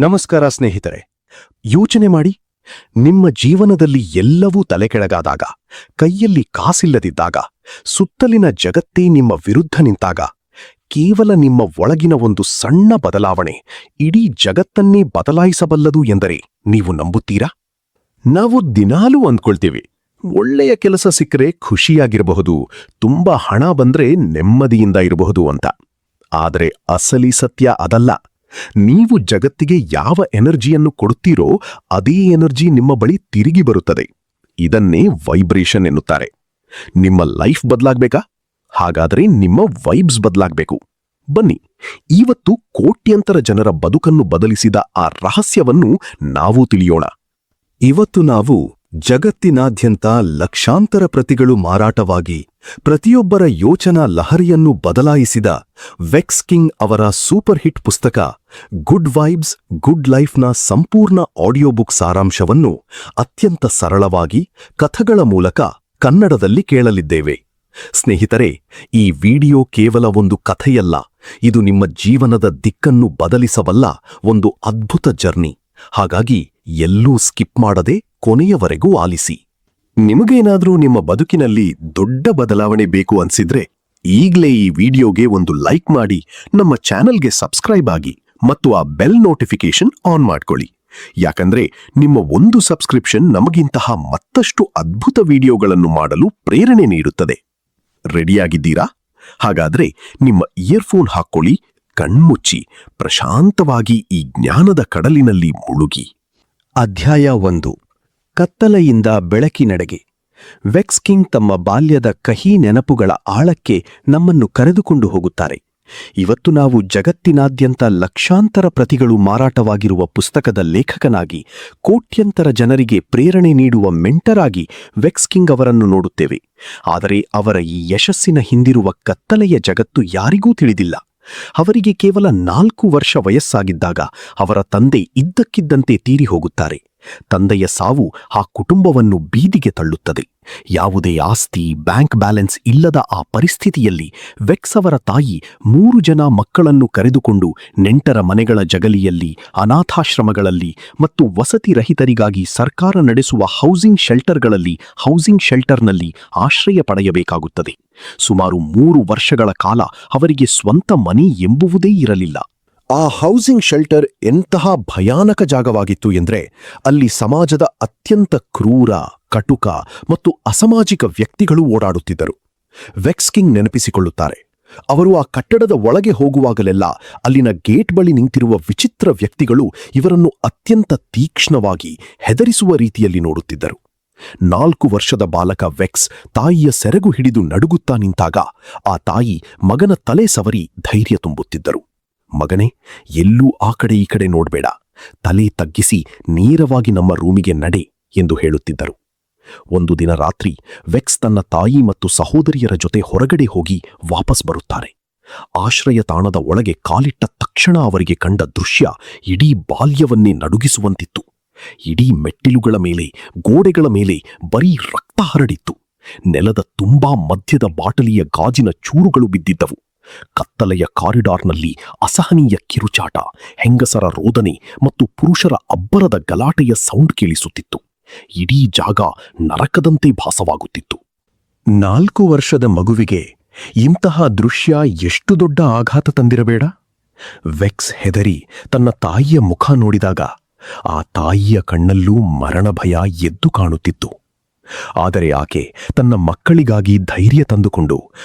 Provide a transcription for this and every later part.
ನಮಸ್ಕಾರ ಸ್ನೇಹಿತರೆ. ಯೋಚನೆ ಮಾಡಿ, ನಿಮ್ಮ ಜೀವನದಲ್ಲಿ ಎಲ್ಲವೂ ತಲೆಕೆಳಗಾದಾಗ, ಕೈಯಲ್ಲಿ ಕಾಸಿಲ್ಲದಿದ್ದಾಗ, ಸುತ್ತಲಿನ ಜಗತ್ತೇ ನಿಮ್ಮ ವಿರುದ್ಧ ನಿಂತಾಗ, ಕೇವಲ ನಿಮ್ಮ ಒಳಗಿನ ಒಂದು ಸಣ್ಣ ಬದಲಾವಣೆ ಇಡೀ ಜಗತ್ತನ್ನೇ ಬದಲಾಯಿಸಬಲ್ಲದು ಎಂದರೆ ನೀವು ನಂಬುತ್ತೀರಾ? ನಾವು ದಿನಾಲೂ ಅಂದ್ಕೊಳ್ತೀವಿ, ಒಳ್ಳೆಯ ಕೆಲಸ ಸಿಕ್ಕರೆ ಖುಷಿಯಾಗಿರಬಹುದು, ತುಂಬಾ ಹಣ ಬಂದ್ರೆ ನೆಮ್ಮದಿಯಿಂದ ಇರಬಹುದು ಅಂತ. ಆದರೆ ಅಸಲಿ ಸತ್ಯ ಅದಲ್ಲ. ನೀವು ಜಗತ್ತಿಗೆ ಯಾವ ಎನರ್ಜಿಯನ್ನು ಕೊಡುತ್ತೀರೋ ಅದೇ ಎನರ್ಜಿ ನಿಮ್ಮ ಬಳಿ ತಿರುಗಿ ಬರುತ್ತದೆ. ಇದನ್ನೇ ವೈಬ್ರೇಷನ್ ಎನ್ನುತ್ತಾರೆ. ನಿಮ್ಮ ಲೈಫ್ ಬದಲಾಗಬೇಕಾ? ಹಾಗಾದರೆ ನಿಮ್ಮ ವೈಬ್ಸ್ ಬದಲಾಗಬೇಕು. ಬನ್ನಿ, ಇವತ್ತು ಕೋಟ್ಯಂತರ ಜನರ ಬದುಕನ್ನು ಬದಲಿಸಿದ ಆ ರಹಸ್ಯವನ್ನು ನಾವು ತಿಳಿಯೋಣ. ಇವತ್ತು ನಾವು ಜಗತ್ತಿನಾದ್ಯಂತ ಲಕ್ಷಾಂತರ ಪ್ರತಿಗಳು ಮಾರಾಟವಾಗಿ ಪ್ರತಿಯೊಬ್ಬರ ಯೋಚನಾ ಲಹರಿಯನ್ನು ಬದಲಾಯಿಸಿದ ವೆಕ್ಸ್ ಕಿಂಗ್ ಅವರ ಸೂಪರ್ ಹಿಟ್ ಪುಸ್ತಕ ಗುಡ್ ವೈಬ್ಸ್ ಗುಡ್ ಲೈಫ್ನ ಸಂಪೂರ್ಣ ಆಡಿಯೋ ಬುಕ್ ಸಾರಾಂಶವನ್ನು ಅತ್ಯಂತ ಸರಳವಾಗಿ ಕಥೆಗಳ ಮೂಲಕ ಕನ್ನಡದಲ್ಲಿ ಕೇಳಲಿದ್ದೇವೆ. ಸ್ನೇಹಿತರೆ, ಈ ವಿಡಿಯೋ ಕೇವಲ ಒಂದು ಕಥೆಯಲ್ಲ, ಇದು ನಿಮ್ಮ ಜೀವನದ ದಿಕ್ಕನ್ನು ಬದಲಿಸಬಲ್ಲ ಒಂದು ಅದ್ಭುತ ಜರ್ನಿ. ಹಾಗಾಗಿ ಎಲ್ಲೂ ಸ್ಕಿಪ್ ಮಾಡದೆ ಕೊನೆಯವರೆಗೂ ಆಲಿಸಿ. ನಿಮಗೇನಾದ್ರೂ ನಿಮ್ಮ ಬದುಕಿನಲ್ಲಿ ದೊಡ್ಡ ಬದಲಾವಣೆ ಬೇಕು ಅನ್ಸಿದ್ರೆ ಈಗ್ಲೇ ಈ ವಿಡಿಯೋಗೆ ಒಂದು ಲೈಕ್ ಮಾಡಿ, ನಮ್ಮ ಚಾನೆಲ್ಗೆ ಸಬ್ಸ್ಕ್ರೈಬ್ ಆಗಿ ಮತ್ತು ಆ ಬೆಲ್ ನೋಟಿಫಿಕೇಶನ್ ಆನ್ ಮಾಡ್ಕೊಳ್ಳಿ. ಯಾಕಂದ್ರೆ ನಿಮ್ಮ ಒಂದು ಸಬ್ಸ್ಕ್ರಿಪ್ಷನ್ ನಮಗಿಂತಹ ಮತ್ತಷ್ಟು ಅದ್ಭುತ ವಿಡಿಯೋಗಳನ್ನು ಮಾಡಲು ಪ್ರೇರಣೆ ನೀಡುತ್ತದೆ. ರೆಡಿಯಾಗಿದ್ದೀರಾ? ಹಾಗಾದ್ರೆ ನಿಮ್ಮ ಇಯರ್ಫೋನ್ ಹಾಕ್ಕೊಳ್ಳಿ, ಕಣ್ಮುಚ್ಚಿ ಪ್ರಶಾಂತವಾಗಿ ಈ ಜ್ಞಾನದ ಕಡಲಿನಲ್ಲಿ ಮುಳುಗಿ. ಅಧ್ಯಾಯ 1. ಕತ್ತಲೆಯಿಂದ ಬೆಳಕಿನೆಡೆಗೆ. ವೆಕ್ಸ್ ಕಿಂಗ್ ತಮ್ಮ ಬಾಲ್ಯದ ಕಹಿ ನೆನಪುಗಳ ಆಳಕ್ಕೆ ನಮ್ಮನ್ನು ಕರೆದುಕೊಂಡು ಹೋಗುತ್ತಾರೆ. ಇವತ್ತು ನಾವು ಜಗತ್ತಿನಾದ್ಯಂತ ಲಕ್ಷಾಂತರ ಪ್ರತಿಗಳು ಮಾರಾಟವಾಗಿರುವ ಪುಸ್ತಕದ ಲೇಖಕನಾಗಿ, ಕೋಟ್ಯಂತರ ಜನರಿಗೆ ಪ್ರೇರಣೆ ನೀಡುವ ಮೆಂಟರ್ ಆಗಿ ವೆಕ್ಸ್ ಕಿಂಗ್ ಅವರನ್ನು ನೋಡುತ್ತೇವೆ. ಆದರೆ ಅವರ ಈ ಯಶಸ್ಸಿನ ಹಿಂದಿರುವ ಕತ್ತಲೆಯ ಜಗತ್ತು ಯಾರಿಗೂ ತಿಳಿದಿಲ್ಲ. ಅವರಿಗೆ ಕೇವಲ 4 ವರ್ಷ ವಯಸ್ಸಾಗಿದ್ದಾಗ ಅವರ ತಂದೆ ಇದ್ದಕ್ಕಿದ್ದಂತೆ ತೀರಿ ಹೋಗುತ್ತಾರೆ. ತಂದೆಯ ಸಾವು ಆ ಕುಟುಂಬವನ್ನು ಬೀದಿಗೆ ತಳ್ಳುತ್ತದೆ. ಯಾವುದೇ ಆಸ್ತಿ, ಬ್ಯಾಂಕ್ ಬ್ಯಾಲೆನ್ಸ್ ಇಲ್ಲದ ಆ ಪರಿಸ್ಥಿತಿಯಲ್ಲಿ ವೆಕ್ಸ್ ಅವರ ತಾಯಿ 3 ಜನ ಮಕ್ಕಳನ್ನು ಕರೆದುಕೊಂಡು ನೆಂಟರ ಮನೆಗಳ ಜಗಲಿಯಲ್ಲಿ, ಅನಾಥಾಶ್ರಮಗಳಲ್ಲಿ ಮತ್ತು ವಸತಿ ರಹಿತರಿಗಾಗಿ ಸರ್ಕಾರ ನಡೆಸುವ ಹೌಸಿಂಗ್ ಶೆಲ್ಟರ್ನಲ್ಲಿ ಆಶ್ರಯ ಪಡೆಯಬೇಕಾಗುತ್ತದೆ. ಸುಮಾರು 3 ವರ್ಷಗಳ ಕಾಲ ಅವರಿಗೆ ಸ್ವಂತ ಮನೆ ಎಂಬುವುದೇ ಇರಲಿಲ್ಲ. ಆ ಹೌಸಿಂಗ್ ಶೆಲ್ಟರ್ ಎಂತಹ ಭಯಾನಕ ಜಾಗವಾಗಿತ್ತು ಎಂದ್ರೆ, ಅಲ್ಲಿ ಸಮಾಜದ ಅತ್ಯಂತ ಕ್ರೂರ, ಕಟುಕ ಮತ್ತು ಅಸಾಮಾಜಿಕ ವ್ಯಕ್ತಿಗಳು ಓಡಾಡುತ್ತಿದ್ದರು. ವೆಕ್ಸ್ ಕಿಂಗ್ ನೆನಪಿಸಿಕೊಳ್ಳುತ್ತಾರೆ, ಅವರು ಆ ಕಟ್ಟಡದ ಒಳಗೆ ಹೋಗುವಾಗಲೆಲ್ಲ ಅಲ್ಲಿನ ಗೇಟ್ ಬಳಿ ನಿಂತಿರುವ ವಿಚಿತ್ರ ವ್ಯಕ್ತಿಗಳು ಇವರನ್ನು ಅತ್ಯಂತ ತೀಕ್ಷ್ಣವಾಗಿ, ಹೆದರಿಸುವ ರೀತಿಯಲ್ಲಿ ನೋಡುತ್ತಿದ್ದರು. 4 ವರ್ಷದ ಬಾಲಕ ವೆಕ್ಸ್ ತಾಯಿಯ ಸೆರಗು ಹಿಡಿದು ನಡುಗುತ್ತಾ ನಿಂತಾಗ ಆ ತಾಯಿ ಮಗನ ತಲೆ ಸವರಿ ಧೈರ್ಯ ತುಂಬುತ್ತಿದ್ದರು. ಮಗನೇ, ಎಲ್ಲೂ ಆ ಕಡೆ ಈ ಕಡೆ ನೋಡ್ಬೇಡ, ತಲೆ ತಗ್ಗಿಸಿ ನೇರವಾಗಿ ನಮ್ಮ ರೂಮಿಗೆ ನಡೆ ಎಂದು ಹೇಳುತ್ತಿದ್ದರು. ಒಂದು ದಿನ ರಾತ್ರಿ ವೆಕ್ಸ್ ತನ್ನ ತಾಯಿ ಮತ್ತು ಸಹೋದರಿಯರ ಜೊತೆ ಹೊರಗಡೆ ಹೋಗಿ ವಾಪಸ್ ಬರುತ್ತಾರೆ. ಆಶ್ರಯ ತಾಣದ ಒಳಗೆ ಕಾಲಿಟ್ಟ ತಕ್ಷಣ ಅವರಿಗೆ ಕಂಡ ದೃಶ್ಯ ಇಡೀ ಬಾಲ್ಯವನ್ನೇ ನಡುಗಿಸುವಂತಿತ್ತು. ಇಡೀ ಮೆಟ್ಟಿಲುಗಳ ಮೇಲೆ, ಗೋಡೆಗಳ ಮೇಲೆ ಬರೀ ರಕ್ತ ಹರಡಿತ್ತು. ನೆಲದ ತುಂಬಾ ಮಧ್ಯದ ಬಾಟಲಿಯ ಗಾಜಿನ ಚೂರುಗಳು ಬಿದ್ದಿದ್ದವು. ಕತ್ತಲೆಯ ಕಾರಿಡಾರ್ನಲ್ಲಿ ಅಸಹನೀಯ ಕಿರುಚಾಟ, ಹೆಂಗಸರ ರೋದನೆ ಮತ್ತು ಪುರುಷರ ಅಬ್ಬರದ ಗಲಾಟೆಯ ಸೌಂಡ್ ಕೇಳಿಸುತ್ತಿತ್ತು. ಇಡೀ ಜಾಗ ನರಕದಂತೆ ಭಾಸವಾಗುತ್ತಿತ್ತು. 4 ವರ್ಷದ ಮಗುವಿಗೆ ಇಂತಹ ದೃಶ್ಯ ಎಷ್ಟು ದೊಡ್ಡ ಆಘಾತ ತಂದಿರಬೇಡ? ವೆಕ್ಸ್ ಹೆದರಿ ತನ್ನ ತಾಯಿಯ ಮುಖ ನೋಡಿದಾಗ ಆ ತಾಯಿಯ ಕಣ್ಣಲ್ಲೂ ಮರಣ ಭಯ ಎದ್ದು ಕಾಣುತ್ತಿತ್ತು. ಆದರೆ ಆಕೆ ತನ್ನ ಮಕ್ಕಳಿಗಾಗಿ ಧೈರ್ಯ ತಂದುಕೊಂಡು,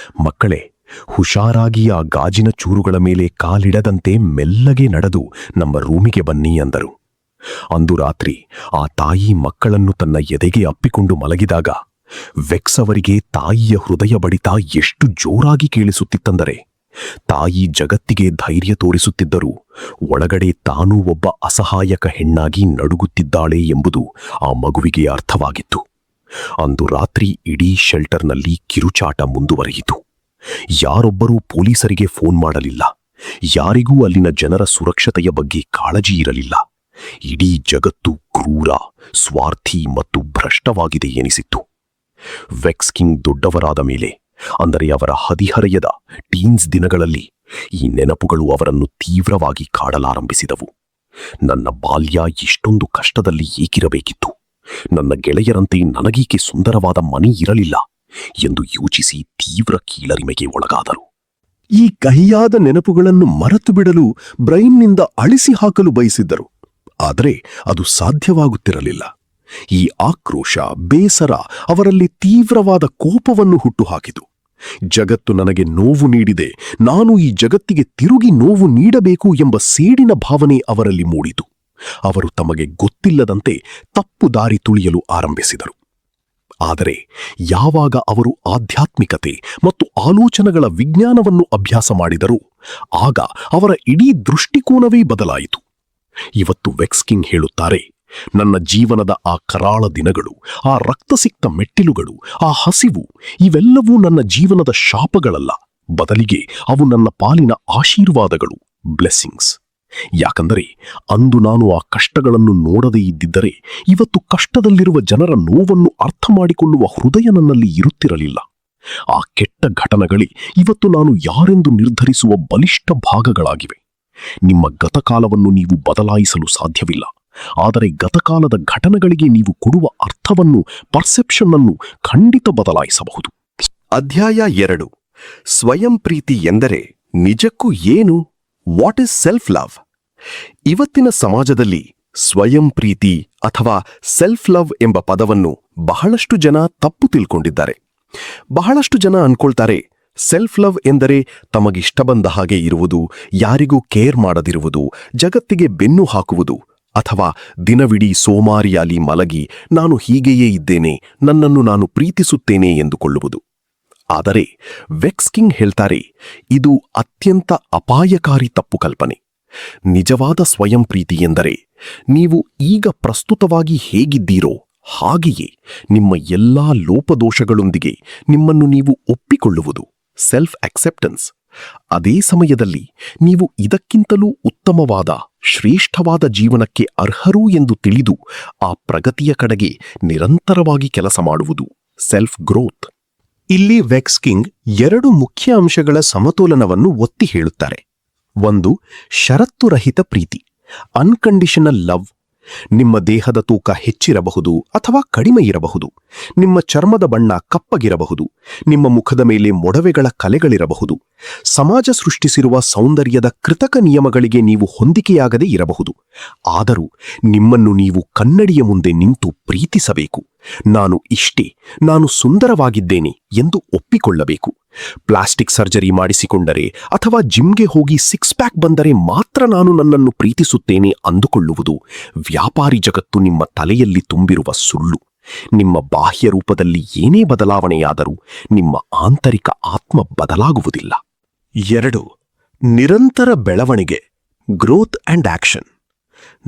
ಮಕ್ಕಳೇ, ಹುಷಾರಾಗಿ ಆ ಗಾಜಿನ ಚೂರುಗಳ ಮೇಲೆ ಕಾಲಿಡದಂತೆ ಮೆಲ್ಲಗೆ ನಡೆದು ನಮ್ಮ ರೂಮಿಗೆ ಬನ್ನಿ ಅಂದರು. ಅಂದು ರಾತ್ರಿ ಆ ತಾಯಿ ಮಕ್ಕಳನ್ನು ತನ್ನ ಎದೆಗೆ ಅಪ್ಪಿಕೊಂಡು ಮಲಗಿದಾಗ ವೆಕ್ಸ್ ಅವರಿಗೆ ತಾಯಿಯ ಹೃದಯ ಬಡಿತ ಎಷ್ಟು ಜೋರಾಗಿ ಕೇಳಿಸುತ್ತಿತ್ತೆಂದರೆ, ತಾಯಿ ಜಗತ್ತಿಗೆ ಧೈರ್ಯ ತೋರಿಸುತ್ತಿದ್ದರೂ ಒಳಗಡೆ ತಾನೂ ಒಬ್ಬ ಅಸಹಾಯಕ ಹೆಣ್ಣಾಗಿ ನಡುಗುತ್ತಿದ್ದಾಳೆ ಎಂಬುದು ಆ ಮಗುವಿಗೆ ಅರ್ಥವಾಗಿತ್ತು. ಅಂದು ರಾತ್ರಿ ಇಡೀ ಶೆಲ್ಟರ್ನಲ್ಲಿ ಕಿರುಚಾಟ ಮುಂದುವರಿಯಿತು. ಯಾರೊಬ್ಬರೂ ಪೊಲೀಸರಿಗೆ ಫೋನ್ ಮಾಡಲಿಲ್ಲ. ಯಾರಿಗೂ ಅಲ್ಲಿನ ಜನರ ಸುರಕ್ಷತೆಯ ಬಗ್ಗೆ ಕಾಳಜಿ ಇರಲಿಲ್ಲ. ಇಡೀ ಜಗತ್ತು ಕ್ರೂರ, ಸ್ವಾರ್ಥಿ ಮತ್ತು ಭ್ರಷ್ಟವಾಗಿದೆ ಎನಿಸಿತ್ತು. ವೆಕ್ಸ್ ಕಿಂಗ್ ದೊಡ್ಡವರಾದ ಮೇಲೆ, ಅಂದರೆ ಅವರ ಹದಿಹರೆಯದ ಟೀನ್ಸ್ ದಿನಗಳಲ್ಲಿ, ಈ ನೆನಪುಗಳು ಅವರನ್ನು ತೀವ್ರವಾಗಿ ಕಾಡಲಾರಂಭಿಸಿದವು. ನನ್ನ ಬಾಲ್ಯ ಇಷ್ಟೊಂದು ಕಷ್ಟದಲ್ಲಿ ಏಕಿರಬೇಕಿತ್ತು, ನನ್ನ ಗೆಳೆಯರಂತೆ ನನಗೀಕೆ ಸುಂದರವಾದ ಮನೆ ಇರಲಿಲ್ಲ ಎಂದು ಯೋಚಿಸಿ ತೀವ್ರ ಕೀಳರಿಮೆಗೆ ಒಳಗಾದರು. ಈ ಕಹಿಯಾದ ನೆನಪುಗಳನ್ನು ಮರೆತು ಬಿಡಲು ಬ್ರೈನ್ನಿಂದ ಅಳಿಸಿ ಹಾಕಲು ಬಯಸಿದ್ದರು. ಆದರೆ ಅದು ಸಾಧ್ಯವಾಗುತ್ತಿರಲಿಲ್ಲ. ಈ ಆಕ್ರೋಶ, ಬೇಸರ ಅವರಲ್ಲಿ ತೀವ್ರವಾದ ಕೋಪವನ್ನು ಹುಟ್ಟುಹಾಕಿತು. ಜಗತ್ತು ನನಗೆ ನೋವು ನೀಡಿದೆ, ನಾನು ಈ ಜಗತ್ತಿಗೆ ತಿರುಗಿ ನೋವು ನೀಡಬೇಕು ಎಂಬ ಸೇಡಿನ ಭಾವನೆ ಅವರಲ್ಲಿ ಮೂಡಿತು. ಅವರು ತಮಗೆ ಗೊತ್ತಿಲ್ಲದಂತೆ ತಪ್ಪು ದಾರಿ ತುಳಿಯಲು ಆರಂಭಿಸಿದರು. ಆದರೆ ಯಾವಾಗ ಅವರು ಆಧ್ಯಾತ್ಮಿಕತೆ ಮತ್ತು ಆಲೋಚನೆಗಳ ವಿಜ್ಞಾನವನ್ನು ಅಭ್ಯಾಸ ಮಾಡಿದರೋ ಆಗ ಅವರ ಇಡೀ ದೃಷ್ಟಿಕೋನವೇ ಬದಲಾಯಿತು. ಇವತ್ತು ವೆಕ್ಸ್ಕಿಂಗ್ ಹೇಳುತ್ತಾರೆ, ನನ್ನ ಜೀವನದ ಆ ಕರಾಳ ದಿನಗಳು, ಆ ರಕ್ತಸಿಕ್ತ ಮೆಟ್ಟಿಲುಗಳು, ಆ ಹಸಿವು ಇವೆಲ್ಲವೂ ನನ್ನ ಜೀವನದ ಶಾಪಗಳಲ್ಲ, ಬದಲಿಗೆ ಅವು ನನ್ನ ಪಾಲಿನ ಆಶೀರ್ವಾದಗಳು, ಬ್ಲೆಸ್ಸಿಂಗ್ಸ್. ಯಾಕಂದರೆ ಅಂದು ನಾನು ಆ ಕಷ್ಟಗಳನ್ನು ನೋಡದೇ ಇದ್ದಿದ್ದರೆ ಇವತ್ತು ಕಷ್ಟದಲ್ಲಿರುವ ಜನರ ನೋವನ್ನು ಅರ್ಥ ಮಾಡಿಕೊಳ್ಳುವ ಹೃದಯ ನನ್ನಲ್ಲಿ ಇರುತ್ತಿರಲಿಲ್ಲ. ಆ ಕೆಟ್ಟ ಘಟನೆಗಳೇ ಇವತ್ತು ನಾನು ಯಾರೆಂದು ನಿರ್ಧರಿಸುವ ಬಲಿಷ್ಠ ಭಾಗಗಳಾಗಿವೆ. ನಿಮ್ಮ ಗತಕಾಲವನ್ನು ನೀವು ಬದಲಾಯಿಸಲು ಸಾಧ್ಯವಿಲ್ಲ, ಆದರೆ ಗತಕಾಲದ ಘಟನೆಗಳಿಗೆ ನೀವು ಕೊಡುವ ಅರ್ಥವನ್ನು, ಪರ್ಸೆಪ್ಷನ್ ಅನ್ನು ಖಂಡಿತ ಬದಲಾಯಿಸಬಹುದು. ಅಧ್ಯಾಯ 2. ಸ್ವಯಂ ಪ್ರೀತಿ ಎಂದರೆ ನಿಜಕ್ಕೂ ಏನು? What is self love? ಇವತ್ತಿನ ಸಮಾಜದಲ್ಲಿ ಸ್ವಯಂ ಪ್ರೀತಿ ಅಥವಾ ಸೆಲ್ಫ್ ಲವ್ ಎಂಬ ಪದವನ್ನು ಬಹಳಷ್ಟು ಜನ ತಪ್ಪು ತಿಳ್ಕೊಂಡಿದ್ದಾರೆ. ಬಹಳಷ್ಟು ಜನ ಅನ್ಕೊಳ್ತಾರೆ, ಸೆಲ್ಫ್ ಲವ್ ಎಂದರೆ ತಮಗಿಷ್ಟ ಬಂದ ಹಾಗೆ ಇರುವುದು, ಯಾರಿಗೂ ಕೇರ್ ಮಾಡದಿರುವುದು, ಜಗತ್ತಿಗೆ ಬೆನ್ನು ಹಾಕುವುದು, ಅಥವಾ ದಿನವಿಡೀ ಸೋಮಾರಿಯಾಲಿ ಮಲಗಿ ನಾನು ಹೀಗೆಯೇ ಇದ್ದೇನೆ, ನನ್ನನ್ನು ನಾನು ಪ್ರೀತಿಸುತ್ತೇನೆ ಎಂದುಕೊಳ್ಳುವುದು. ಆದರೆ ವೆಕ್ಸ್ಕಿಂಗ್ ಹೇಳ್ತಾರೆ, ಇದು ಅತ್ಯಂತ ಅಪಾಯಕಾರಿ ತಪ್ಪು ಕಲ್ಪನೆ. ನಿಜವಾದ ಸ್ವಯಂ ಪ್ರೀತಿ ಎಂದರೆ ನೀವು ಈಗ ಪ್ರಸ್ತುತವಾಗಿ ಹೇಗಿದ್ದೀರೋ ಹಾಗೆಯೇ ನಿಮ್ಮ ಎಲ್ಲಾ ಲೋಪದೋಷಗಳೊಂದಿಗೆ ನಿಮ್ಮನ್ನು ನೀವು ಒಪ್ಪಿಕೊಳ್ಳುವುದು, ಸೆಲ್ಫ್ ಅಕ್ಸೆಪ್ಟೆನ್ಸ್. ಅದೇ ಸಮಯದಲ್ಲಿ ನೀವು ಇದಕ್ಕಿಂತಲೂ ಉತ್ತಮವಾದ, ಶ್ರೇಷ್ಠವಾದ ಜೀವನಕ್ಕೆ ಅರ್ಹರು ಎಂದು ತಿಳಿದು ಆ ಪ್ರಗತಿಯ ಕಡೆಗೆ ನಿರಂತರವಾಗಿ ಕೆಲಸ ಮಾಡುವುದು, ಸೆಲ್ಫ್ ಗ್ರೋತ್. ಇಲ್ಲಿ ವೆಕ್ಸ್ಕಿಂಗ್ 2 ಮುಖ್ಯ ಅಂಶಗಳ ಸಮತೋಲನವನ್ನು ಒತ್ತಿ ಹೇಳುತ್ತಾರೆ. 1. ಷರತ್ತುರಹಿತ ಪ್ರೀತಿ, ಅನ್ಕಂಡೀಷನಲ್ ಲವ್. ನಿಮ್ಮ ದೇಹದ ತೂಕ ಹೆಚ್ಚಿರಬಹುದು ಅಥವಾ ಕಡಿಮೆ ಇರಬಹುದು, ನಿಮ್ಮ ಚರ್ಮದ ಬಣ್ಣ ಕಪ್ಪಗಿರಬಹುದು, ನಿಮ್ಮ ಮುಖದ ಮೇಲೆ ಮೊಡವೆಗಳ ಕಲೆಗಳಿರಬಹುದು, ಸಮಾಜ ಸೃಷ್ಟಿಸಿರುವ ಸೌಂದರ್ಯದ ಕೃತಕ ನಿಯಮಗಳಿಗೆ ನೀವು ಹೊಂದಿಕೆಯಾಗದೇ ಇರಬಹುದು. ಆದರೂ ನಿಮ್ಮನ್ನು ನೀವು ಕನ್ನಡಿಯ ಮುಂದೆ ನಿಂತು ಪ್ರೀತಿಸಬೇಕು. ನಾನು ಇಷ್ಟೇ, ನಾನು ಸುಂದರವಾಗಿದ್ದೇನೆ ಎಂದು ಒಪ್ಪಿಕೊಳ್ಳಬೇಕು. ಪ್ಲಾಸ್ಟಿಕ್ ಸರ್ಜರಿ ಮಾಡಿಸಿಕೊಂಡರೆ ಅಥವಾ ಜಿಮ್ಗೆ ಹೋಗಿ 6 ಪ್ಯಾಕ್ ಬಂದರೆ ಮಾತ್ರ ನಾನು ನನ್ನನ್ನು ಪ್ರೀತಿಸುತ್ತೇನೆ ಅಂದುಕೊಳ್ಳುವುದು ವ್ಯಾಪಾರಿ ಜಗತ್ತು ನಿಮ್ಮ ತಲೆಯಲ್ಲಿ ತುಂಬಿರುವ ಸುಳ್ಳು. ನಿಮ್ಮ ಬಾಹ್ಯ ರೂಪದಲ್ಲಿ ಏನೇ ಬದಲಾವಣೆಯಾದರೂ ನಿಮ್ಮ ಆಂತರಿಕ ಆತ್ಮ ಬದಲಾಗುವುದಿಲ್ಲ. 2. ನಿರಂತರ ಬೆಳವಣಿಗೆ, ಗ್ರೋತ್ ಅಂಡ್ ಆಕ್ಷನ್.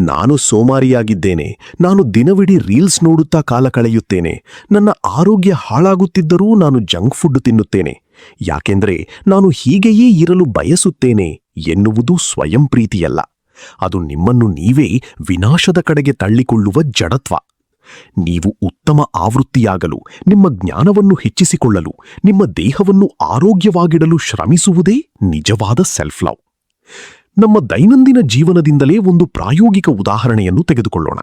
ನಾನು ಸೋಮಾರಿಯಾಗಿದ್ದೇನೆ, ನಾನು ದಿನವಿಡೀ ರೀಲ್ಸ್ ನೋಡುತ್ತಾ ಕಾಲ ಕಳೆಯುತ್ತೇನೆ, ನನ್ನ ಆರೋಗ್ಯ ಹಾಳಾಗುತ್ತಿದ್ದರೂ ನಾನು ಜಂಕ್ ಫುಡ್ ತಿನ್ನುತ್ತೇನೆ, ಯಾಕೆಂದರೆ ನಾನು ಹೀಗೆಯೇ ಇರಲು ಬಯಸುತ್ತೇನೆ ಎನ್ನುವುದು ಸ್ವಯಂ ಪ್ರೀತಿಯಲ್ಲ. ಅದು ನಿಮ್ಮನ್ನು ನೀವೇ ವಿನಾಶದ ಕಡೆಗೆ ತಳ್ಳಿಕೊಳ್ಳುವ ಜಡತ್ವ. ನೀವು ಉತ್ತಮ ಆವೃತ್ತಿಯಾಗಲು, ನಿಮ್ಮ ಜ್ಞಾನವನ್ನು ಹೆಚ್ಚಿಸಿಕೊಳ್ಳಲು, ನಿಮ್ಮ ದೇಹವನ್ನು ಆರೋಗ್ಯವಾಗಿಡಲು ಶ್ರಮಿಸುವುದೇ ನಿಜವಾದ ಸೆಲ್ಫ್ ಲವ್. ನಮ್ಮ ದೈನಂದಿನ ಜೀವನದಿಂದಲೇ ಒಂದು ಪ್ರಾಯೋಗಿಕ ಉದಾಹರಣೆಯನ್ನು ತೆಗೆದುಕೊಳ್ಳೋಣ.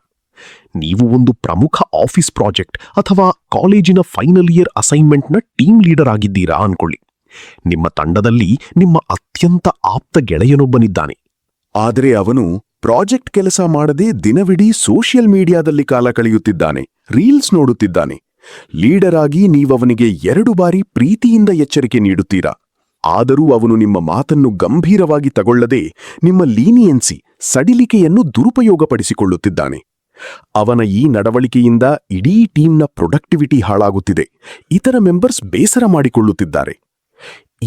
ನೀವು ಒಂದು ಪ್ರಮುಖ ಆಫೀಸ್ ಪ್ರಾಜೆಕ್ಟ್ ಅಥವಾ ಕಾಲೇಜಿನ ಫೈನಲ್ ಇಯರ್ ಅಸೈನ್ಮೆಂಟ್ನ ಟೀಮ್ ಲೀಡರ್ ಆಗಿದ್ದೀರಾ ಅನ್ಕೊಳ್ಳಿ. ನಿಮ್ಮ ತಂಡದಲ್ಲಿ ನಿಮ್ಮ ಅತ್ಯಂತ ಆಪ್ತ ಗೆಳೆಯನೊಬ್ಬನಿದ್ದಾನೆ. ಆದರೆ ಅವನು ಪ್ರಾಜೆಕ್ಟ್ ಕೆಲಸ ಮಾಡದೆ ದಿನವಿಡೀ ಸೋಷಿಯಲ್ ಮೀಡಿಯಾದಲ್ಲಿ ಕಾಲ ಕಳೆಯುತ್ತಿದ್ದಾನೆ, ರೀಲ್ಸ್ ನೋಡುತ್ತಿದ್ದಾನೆ. ಲೀಡರ್ ಆಗಿ ನೀವವನಿಗೆ 2 ಬಾರಿ ಪ್ರೀತಿಯಿಂದ ಎಚ್ಚರಿಕೆ ನೀಡುತ್ತೀರಾ. ಆದರೂ ಅವನು ನಿಮ್ಮ ಮಾತನ್ನು ಗಂಭೀರವಾಗಿ ತಗೊಳ್ಳದೆ ನಿಮ್ಮ ಲೀನಿಯನ್ಸಿ, ಸಡಿಲಿಕೆಯನ್ನು ದುರುಪಯೋಗಪಡಿಸಿಕೊಳ್ಳುತ್ತಿದ್ದಾನೆ. ಅವನ ಈ ನಡವಳಿಕೆಯಿಂದ ಇಡೀ ಟೀಮ್ನ ಪ್ರೊಡಕ್ಟಿವಿಟಿ ಹಾಳಾಗುತ್ತಿದೆ. ಇತರ ಮೆಂಬರ್ಸ್ ಬೇಸರ ಮಾಡಿಕೊಳ್ಳುತ್ತಿದ್ದಾರೆ.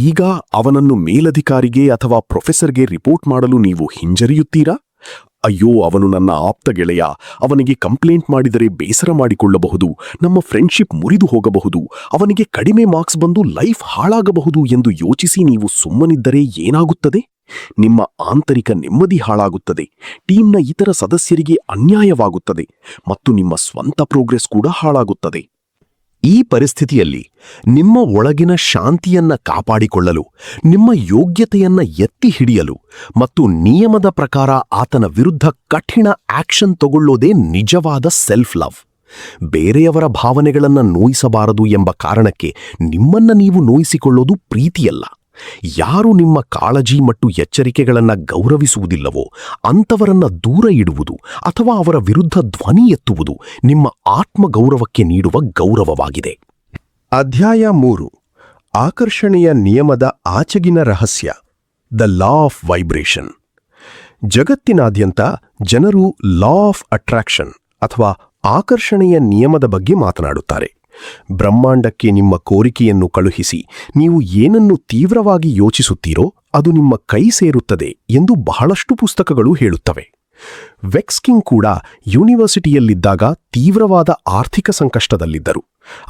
ಈಗ ಅವನನ್ನು ಮೇಲಧಿಕಾರಿಗೆ ಅಥವಾ ಪ್ರೊಫೆಸರ್ಗೆ ರಿಪೋರ್ಟ್ ಮಾಡಲು ನೀವು ಹಿಂಜರಿಯುತ್ತೀರಾ? ಅಯ್ಯೋ, ಅವನು ನನ್ನ ಆಪ್ತ ಗೆಳೆಯ, ಅವನಿಗೆ ಕಂಪ್ಲೇಂಟ್ ಮಾಡಿದರೆ ಬೇಸರ ಮಾಡಿಕೊಳ್ಳಬಹುದು, ನಮ್ಮ ಫ್ರೆಂಡ್ಶಿಪ್ ಮುರಿದು ಹೋಗಬಹುದು, ಅವನಿಗೆ ಕಡಿಮೆ ಮಾರ್ಕ್ಸ್ ಬಂದು ಲೈಫ್ ಹಾಳಾಗಬಹುದು ಎಂದು ಯೋಚಿಸಿ ನೀವು ಸುಮ್ಮನಿದ್ದರೆ ಏನಾಗುತ್ತದೆ? ನಿಮ್ಮ ಆಂತರಿಕ ನೆಮ್ಮದಿ ಹಾಳಾಗುತ್ತದೆ, ಟೀಮ್ನ ಇತರ ಸದಸ್ಯರಿಗೆ ಅನ್ಯಾಯವಾಗುತ್ತದೆ ಮತ್ತು ನಿಮ್ಮ ಸ್ವಂತ ಪ್ರೋಗ್ರೆಸ್ ಕೂಡ ಹಾಳಾಗುತ್ತದೆ. ಈ ಪರಿಸ್ಥಿತಿಯಲ್ಲಿ ನಿಮ್ಮ ಒಳಗಿನ ಶಾಂತಿಯನ್ನ ಕಾಪಾಡಿಕೊಳ್ಳಲು, ನಿಮ್ಮ ಯೋಗ್ಯತೆಯನ್ನ ಎತ್ತಿ ಹಿಡಿಯಲು ಮತ್ತು ನಿಯಮದ ಪ್ರಕಾರ ಆತನ ವಿರುದ್ಧ ಕಠಿಣ ಆಕ್ಷನ್ ತಗೊಳ್ಳೋದೇ ನಿಜವಾದ ಸೆಲ್ಫ್ ಲವ್. ಬೇರೆಯವರ ಭಾವನೆಗಳನ್ನ ನೋಯಿಸಬಾರದು ಎಂಬ ಕಾರಣಕ್ಕೆ ನಿಮ್ಮನ್ನ ನೀವು ನೋಯಿಸಿಕೊಳ್ಳೋದು ಪ್ರೀತಿಯಲ್ಲ. ಯಾರು ನಿಮ್ಮ ಕಾಳಜಿ ಮತ್ತು ಎಚ್ಚರಿಕೆಗಳನ್ನ ಗೌರವಿಸುವುದಿಲ್ಲವೋ ಅಂಥವರನ್ನ ದೂರ ಇಡುವುದು ಅಥವಾ ಅವರ ವಿರುದ್ಧ ಧ್ವನಿ ಎತ್ತುವುದು ನಿಮ್ಮ ಆತ್ಮಗೌರವಕ್ಕೆ ನೀಡುವ ಗೌರವವಾಗಿದೆ. ಅಧ್ಯಾಯ 3. ಆಕರ್ಷಣೆಯ ನಿಯಮದ ಆಚೆಗಿನ ರಹಸ್ಯ, ದ ಲಾ ಆಫ್ ವೈಬ್ರೇಷನ್. ಜಗತ್ತಿನಾದ್ಯಂತ ಜನರು ಲಾ ಆಫ್ ಅಟ್ರಾಕ್ಷನ್ ಅಥವಾ ಆಕರ್ಷಣೆಯ ನಿಯಮದ ಬಗ್ಗೆ ಮಾತನಾಡುತ್ತಾರೆ. ಬ್ರಹ್ಮಾಂಡಕ್ಕೆ ನಿಮ್ಮ ಕೋರಿಕೆಯನ್ನು ಕಳುಹಿಸಿ ನೀವು ಏನನ್ನು ತೀವ್ರವಾಗಿ ಯೋಚಿಸುತ್ತೀರೋ ಅದು ನಿಮ್ಮ ಕೈ ಸೇರುತ್ತದೆ ಎಂದು ಬಹಳಷ್ಟು ಪುಸ್ತಕಗಳು ಹೇಳುತ್ತವೆ. ವೆಕ್ಸ್ಕಿಂಗ್ ಕೂಡ ಯೂನಿವರ್ಸಿಟಿಯಲ್ಲಿದ್ದಾಗ ತೀವ್ರವಾದ ಆರ್ಥಿಕ ಸಂಕಷ್ಟದಲ್ಲಿದ್ದರು.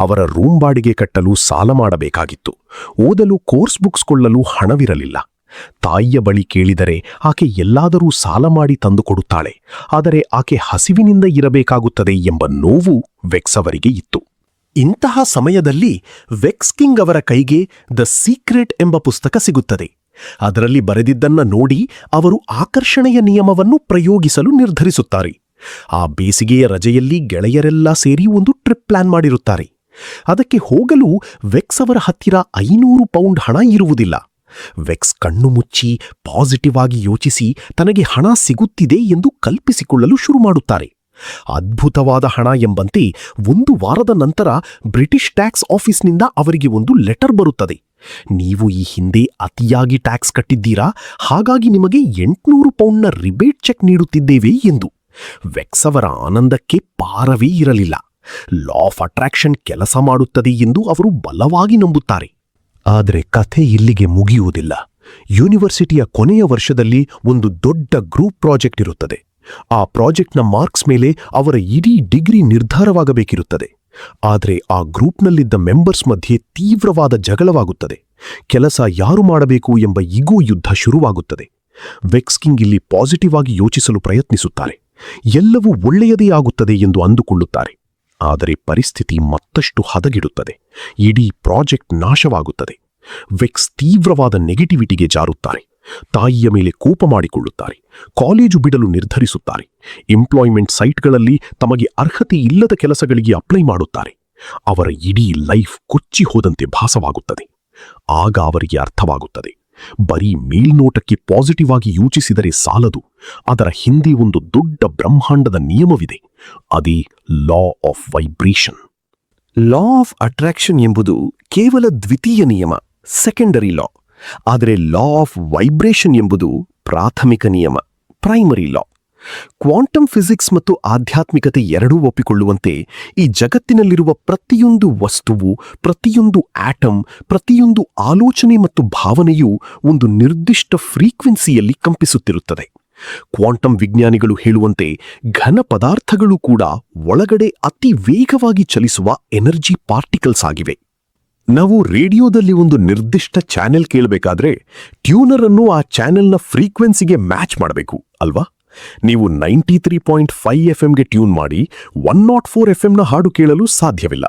ಅವರ ರೂಮ್ ಬಾಡಿಗೆ ಕಟ್ಟಲು ಸಾಲ ಮಾಡಬೇಕಾಗಿತ್ತು. ಓದಲು ಕೋರ್ಸ್ ಬುಕ್ಸ್ ಕೊಳ್ಳಲು ಹಣವಿರಲಿಲ್ಲ. ತಾಯಿಯ ಬಳಿ ಕೇಳಿದರೆ ಆಕೆ ಎಲ್ಲಾದರೂ ಸಾಲ ಮಾಡಿ ತಂದುಕೊಡುತ್ತಾಳೆ, ಆದರೆ ಆಕೆ ಹಸಿವಿನಿಂದ ಇರಬೇಕಾಗುತ್ತದೆ ಎಂಬ ನೋವು ವೆಕ್ಸ್ ಅವರಿಗೆ ಇತ್ತು. ಇಂತಹ ಸಮಯದಲ್ಲಿ ವೆಕ್ಸ್ಕಿಂಗ್ ಅವರ ಕೈಗೆ ದ ಸೀಕ್ರೆಟ್ ಎಂಬ ಪುಸ್ತಕ ಸಿಗುತ್ತದೆ. ಅದರಲ್ಲಿ ಬರೆದಿದ್ದನ್ನ ನೋಡಿ ಅವರು ಆಕರ್ಷಣೆಯ ನಿಯಮವನ್ನು ಪ್ರಯೋಗಿಸಲು ನಿರ್ಧರಿಸುತ್ತಾರೆ. ಆ ಬೇಸಿಗೆಯ ರಜೆಯಲ್ಲಿ ಗೆಳೆಯರೆಲ್ಲ ಸೇರಿ ಒಂದು ಟ್ರಿಪ್ ಪ್ಲಾನ್ ಮಾಡಿರುತ್ತಾರೆ. ಅದಕ್ಕೆ ಹೋಗಲು ವೆಕ್ಸ್ ಅವರ ಹತ್ತಿರ 500 ಪೌಂಡ್ ಹಣ ಇರುವುದಿಲ್ಲ. ವೆಕ್ಸ್ ಕಣ್ಣು ಮುಚ್ಚಿ ಪಾಸಿಟಿವ್ ಆಗಿ ಯೋಚಿಸಿ ತನಗೆ ಹಣ ಸಿಗುತ್ತಿದೆ ಎಂದು ಕಲ್ಪಿಸಿಕೊಳ್ಳಲು ಶುರು ಮಾಡುತ್ತಾರೆ. ಅದ್ಭುತವಾದ ಹಣ ಎಂಬಂತೆ 1 ವಾರದ ನಂತರ ಬ್ರಿಟಿಷ್ ಟ್ಯಾಕ್ಸ್ ಆಫೀಸ್ನಿಂದ ಅವರಿಗೆ ಒಂದು ಲೆಟರ್ ಬರುತ್ತದೆ. ನೀವು ಈ ಹಿಂದೆ ಅತಿಯಾಗಿ ಟ್ಯಾಕ್ಸ್ ಕಟ್ಟಿದ್ದೀರಾ, ಹಾಗಾಗಿ ನಿಮಗೆ 800 ಪೌಂಡ್ನ ರಿಬೇಟ್ ಚೆಕ್ ನೀಡುತ್ತಿದ್ದೇವೆ ಎಂದು. ವೆಕ್ಸ್ ಅವರ ಆನಂದಕ್ಕೆ ಪಾರವೇ ಇರಲಿಲ್ಲ. ಲಾ ಆಫ್ ಅಟ್ರಾಕ್ಷನ್ ಕೆಲಸ ಮಾಡುತ್ತದೆ ಎಂದು ಅವರು ಬಲವಾಗಿ ನಂಬುತ್ತಾರೆ. ಆದರೆ ಕಥೆ ಇಲ್ಲಿಗೆ ಮುಗಿಯುವುದಿಲ್ಲ. ಯೂನಿವರ್ಸಿಟಿಯ ಕೊನೆಯ ವರ್ಷದಲ್ಲಿ ಒಂದು ದೊಡ್ಡ ಗ್ರೂಪ್ ಪ್ರಾಜೆಕ್ಟ್ ಇರುತ್ತದೆ. ಆ ಪ್ರಾಜೆಕ್ಟ್ನ ಮಾರ್ಕ್ಸ್ ಮೇಲೆ ಅವರ ಇಡೀ ಡಿಗ್ರಿ ನಿರ್ಧಾರವಾಗಬೇಕಿರುತ್ತದೆ. ಆದರೆ ಆ ಗ್ರೂಪ್ನಲ್ಲಿದ್ದ ಮೆಂಬರ್ಸ್ ಮಧ್ಯೆ ತೀವ್ರವಾದ ಜಗಳವಾಗುತ್ತದೆ. ಕೆಲಸ ಯಾರು ಮಾಡಬೇಕು ಎಂಬ ಈಗೋ ಯುದ್ಧ ಶುರುವಾಗುತ್ತದೆ. ವೆಕ್ಸ್ಕಿಂಗ್ ಇಲ್ಲಿ ಪಾಸಿಟಿವ್ ಆಗಿ ಯೋಚಿಸಲು ಪ್ರಯತ್ನಿಸುತ್ತಾರೆ. ಎಲ್ಲವೂ ಒಳ್ಳೆಯದೇ ಆಗುತ್ತದೆ ಎಂದು ಅಂದುಕೊಳ್ಳುತ್ತಾರೆ. ಆದರೆ ಪರಿಸ್ಥಿತಿ ಮತ್ತಷ್ಟು ಹದಗೆಡುತ್ತದೆ. ಇಡೀ ಪ್ರಾಜೆಕ್ಟ್ ನಾಶವಾಗುತ್ತದೆ. ವೆಕ್ಸ್ ತೀವ್ರವಾದ ನೆಗೆಟಿವಿಟಿಗೆ ಜಾರುತ್ತಾರೆ. ತಾಯಿಯ ಮೇಲೆ ಕೋಪ ಮಾಡಿಕೊಳ್ಳುತ್ತಾರೆ. ಕಾಲೇಜು ಬಿಡಲು ನಿರ್ಧರಿಸುತ್ತಾರೆ. ಎಂಪ್ಲಾಯ್ಮೆಂಟ್ ಸೈಟ್ಗಳಲ್ಲಿ ತಮಗೆ ಅರ್ಹತೆ ಇಲ್ಲದ ಕೆಲಸಗಳಿಗೆ ಅಪ್ಲೈ ಮಾಡುತ್ತಾರೆ. ಅವರ ಇಡೀ ಲೈಫ್ ಕೊಚ್ಚಿ ಹೋದಂತೆ ಭಾಸವಾಗುತ್ತದೆ. ಆಗ ಅವರಿಗೆ ಅರ್ಥವಾಗುತ್ತದೆ, ಬರೀ ಮೇಲ್ನೋಟಕ್ಕೆ ಪಾಸಿಟಿವ್ ಆಗಿ ಯೋಚಿಸಿದರೆ ಸಾಲದು. ಅದರ ಹಿಂದೆ ಒಂದು ದೊಡ್ಡ ಬ್ರಹ್ಮಾಂಡದ ನಿಯಮವಿದೆ. ಅದೇ law of vibration. Law of attraction ಎಂಬುದು ಕೇವಲ ದ್ವಿತೀಯ ನಿಯಮ, ಸೆಕೆಂಡರಿ ಲಾ. ಆದರೆ ಲಾ ಆಫ್ ವೈಬ್ರೇಷನ್ ಎಂಬುದು ಪ್ರಾಥಮಿಕ ನಿಯಮ, ಪ್ರೈಮರಿ ಲಾ. ಕ್ವಾಂಟಮ್ ಫಿಸಿಕ್ಸ್ ಮತ್ತು ಆಧ್ಯಾತ್ಮಿಕತೆ ಎರಡೂ ಒಪ್ಪಿಕೊಳ್ಳುವಂತೆ ಈ ಜಗತ್ತಿನಲ್ಲಿರುವ ಪ್ರತಿಯೊಂದು ವಸ್ತುವು, ಪ್ರತಿಯೊಂದು ಆಟಮ್, ಪ್ರತಿಯೊಂದು ಆಲೋಚನೆ ಮತ್ತು ಭಾವನೆಯೂ ಒಂದು ನಿರ್ದಿಷ್ಟ ಫ್ರೀಕ್ವೆನ್ಸಿಯಲ್ಲಿ ಕಂಪಿಸುತ್ತಿರುತ್ತದೆ. ಕ್ವಾಂಟಮ್ ವಿಜ್ಞಾನಿಗಳು ಹೇಳುವಂತೆ ಘನ ಪದಾರ್ಥಗಳು ಕೂಡ ಒಳಗಡೆ ಅತಿ ವೇಗವಾಗಿ ಚಲಿಸುವ ಎನರ್ಜಿ ಪಾರ್ಟಿಕಲ್ಸ್ ಆಗಿವೆ. ನಾವು ರೇಡಿಯೋದಲ್ಲಿ ಒಂದು ನಿರ್ದಿಷ್ಟ ಚಾನೆಲ್ ಕೇಳಬೇಕಾದ್ರೆ ಟ್ಯೂನರ್ ಅನ್ನು ಆ ಚಾನೆಲ್ನ ಫ್ರೀಕ್ವೆನ್ಸಿಗೆ ಮ್ಯಾಚ್ ಮಾಡಬೇಕು ಅಲ್ವಾ? ನೀವು 93.5 FMಗೆ ಟ್ಯೂನ್ ಮಾಡಿ 104 FMನ ಹಾಡು ಕೇಳಲು ಸಾಧ್ಯವಿಲ್ಲ.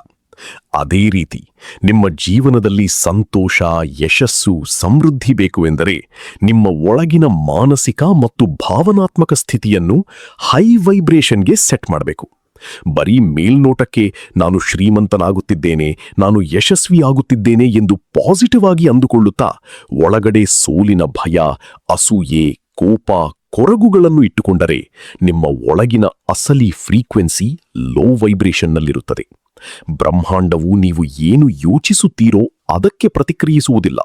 ಅದೇ ರೀತಿ ನಿಮ್ಮ ಜೀವನದಲ್ಲಿ ಸಂತೋಷ, ಯಶಸ್ಸು, ಸಮೃದ್ಧಿ ಬೇಕು ಎಂದರೆ ನಿಮ್ಮ ಒಳಗಿನ ಮಾನಸಿಕ ಮತ್ತು ಭಾವನಾತ್ಮಕ ಸ್ಥಿತಿಯನ್ನು ಹೈ ವೈಬ್ರೇಷನ್ಗೆ ಸೆಟ್ ಮಾಡಬೇಕು. ಬರೀ ಮೇಲ್ನೋಟಕ್ಕೆ ನಾನು ಶ್ರೀಮಂತನಾಗುತ್ತಿದ್ದೇನೆ, ನಾನು ಯಶಸ್ವಿಯಾಗುತ್ತಿದ್ದೇನೆ ಎಂದು ಪಾಸಿಟಿವ್ ಆಗಿ ಅಂದುಕೊಳ್ಳುತ್ತಾ ಒಳಗಡೆ ಸೋಲಿನ ಭಯ, ಅಸೂಯೆ, ಕೋಪ, ಕೊರಗುಗಳನ್ನು ಇಟ್ಟುಕೊಂಡರೆ ನಿಮ್ಮ ಒಳಗಿನ ಅಸಲಿ ಫ್ರೀಕ್ವೆನ್ಸಿ ಲೋ ವೈಬ್ರೇಷನ್ನಲ್ಲಿರುತ್ತದೆ. ಬ್ರಹ್ಮಾಂಡವು ನೀವು ಏನು ಯೋಚಿಸುತ್ತೀರೋ ಅದಕ್ಕೆ ಪ್ರತಿಕ್ರಿಯಿಸುವುದಿಲ್ಲ.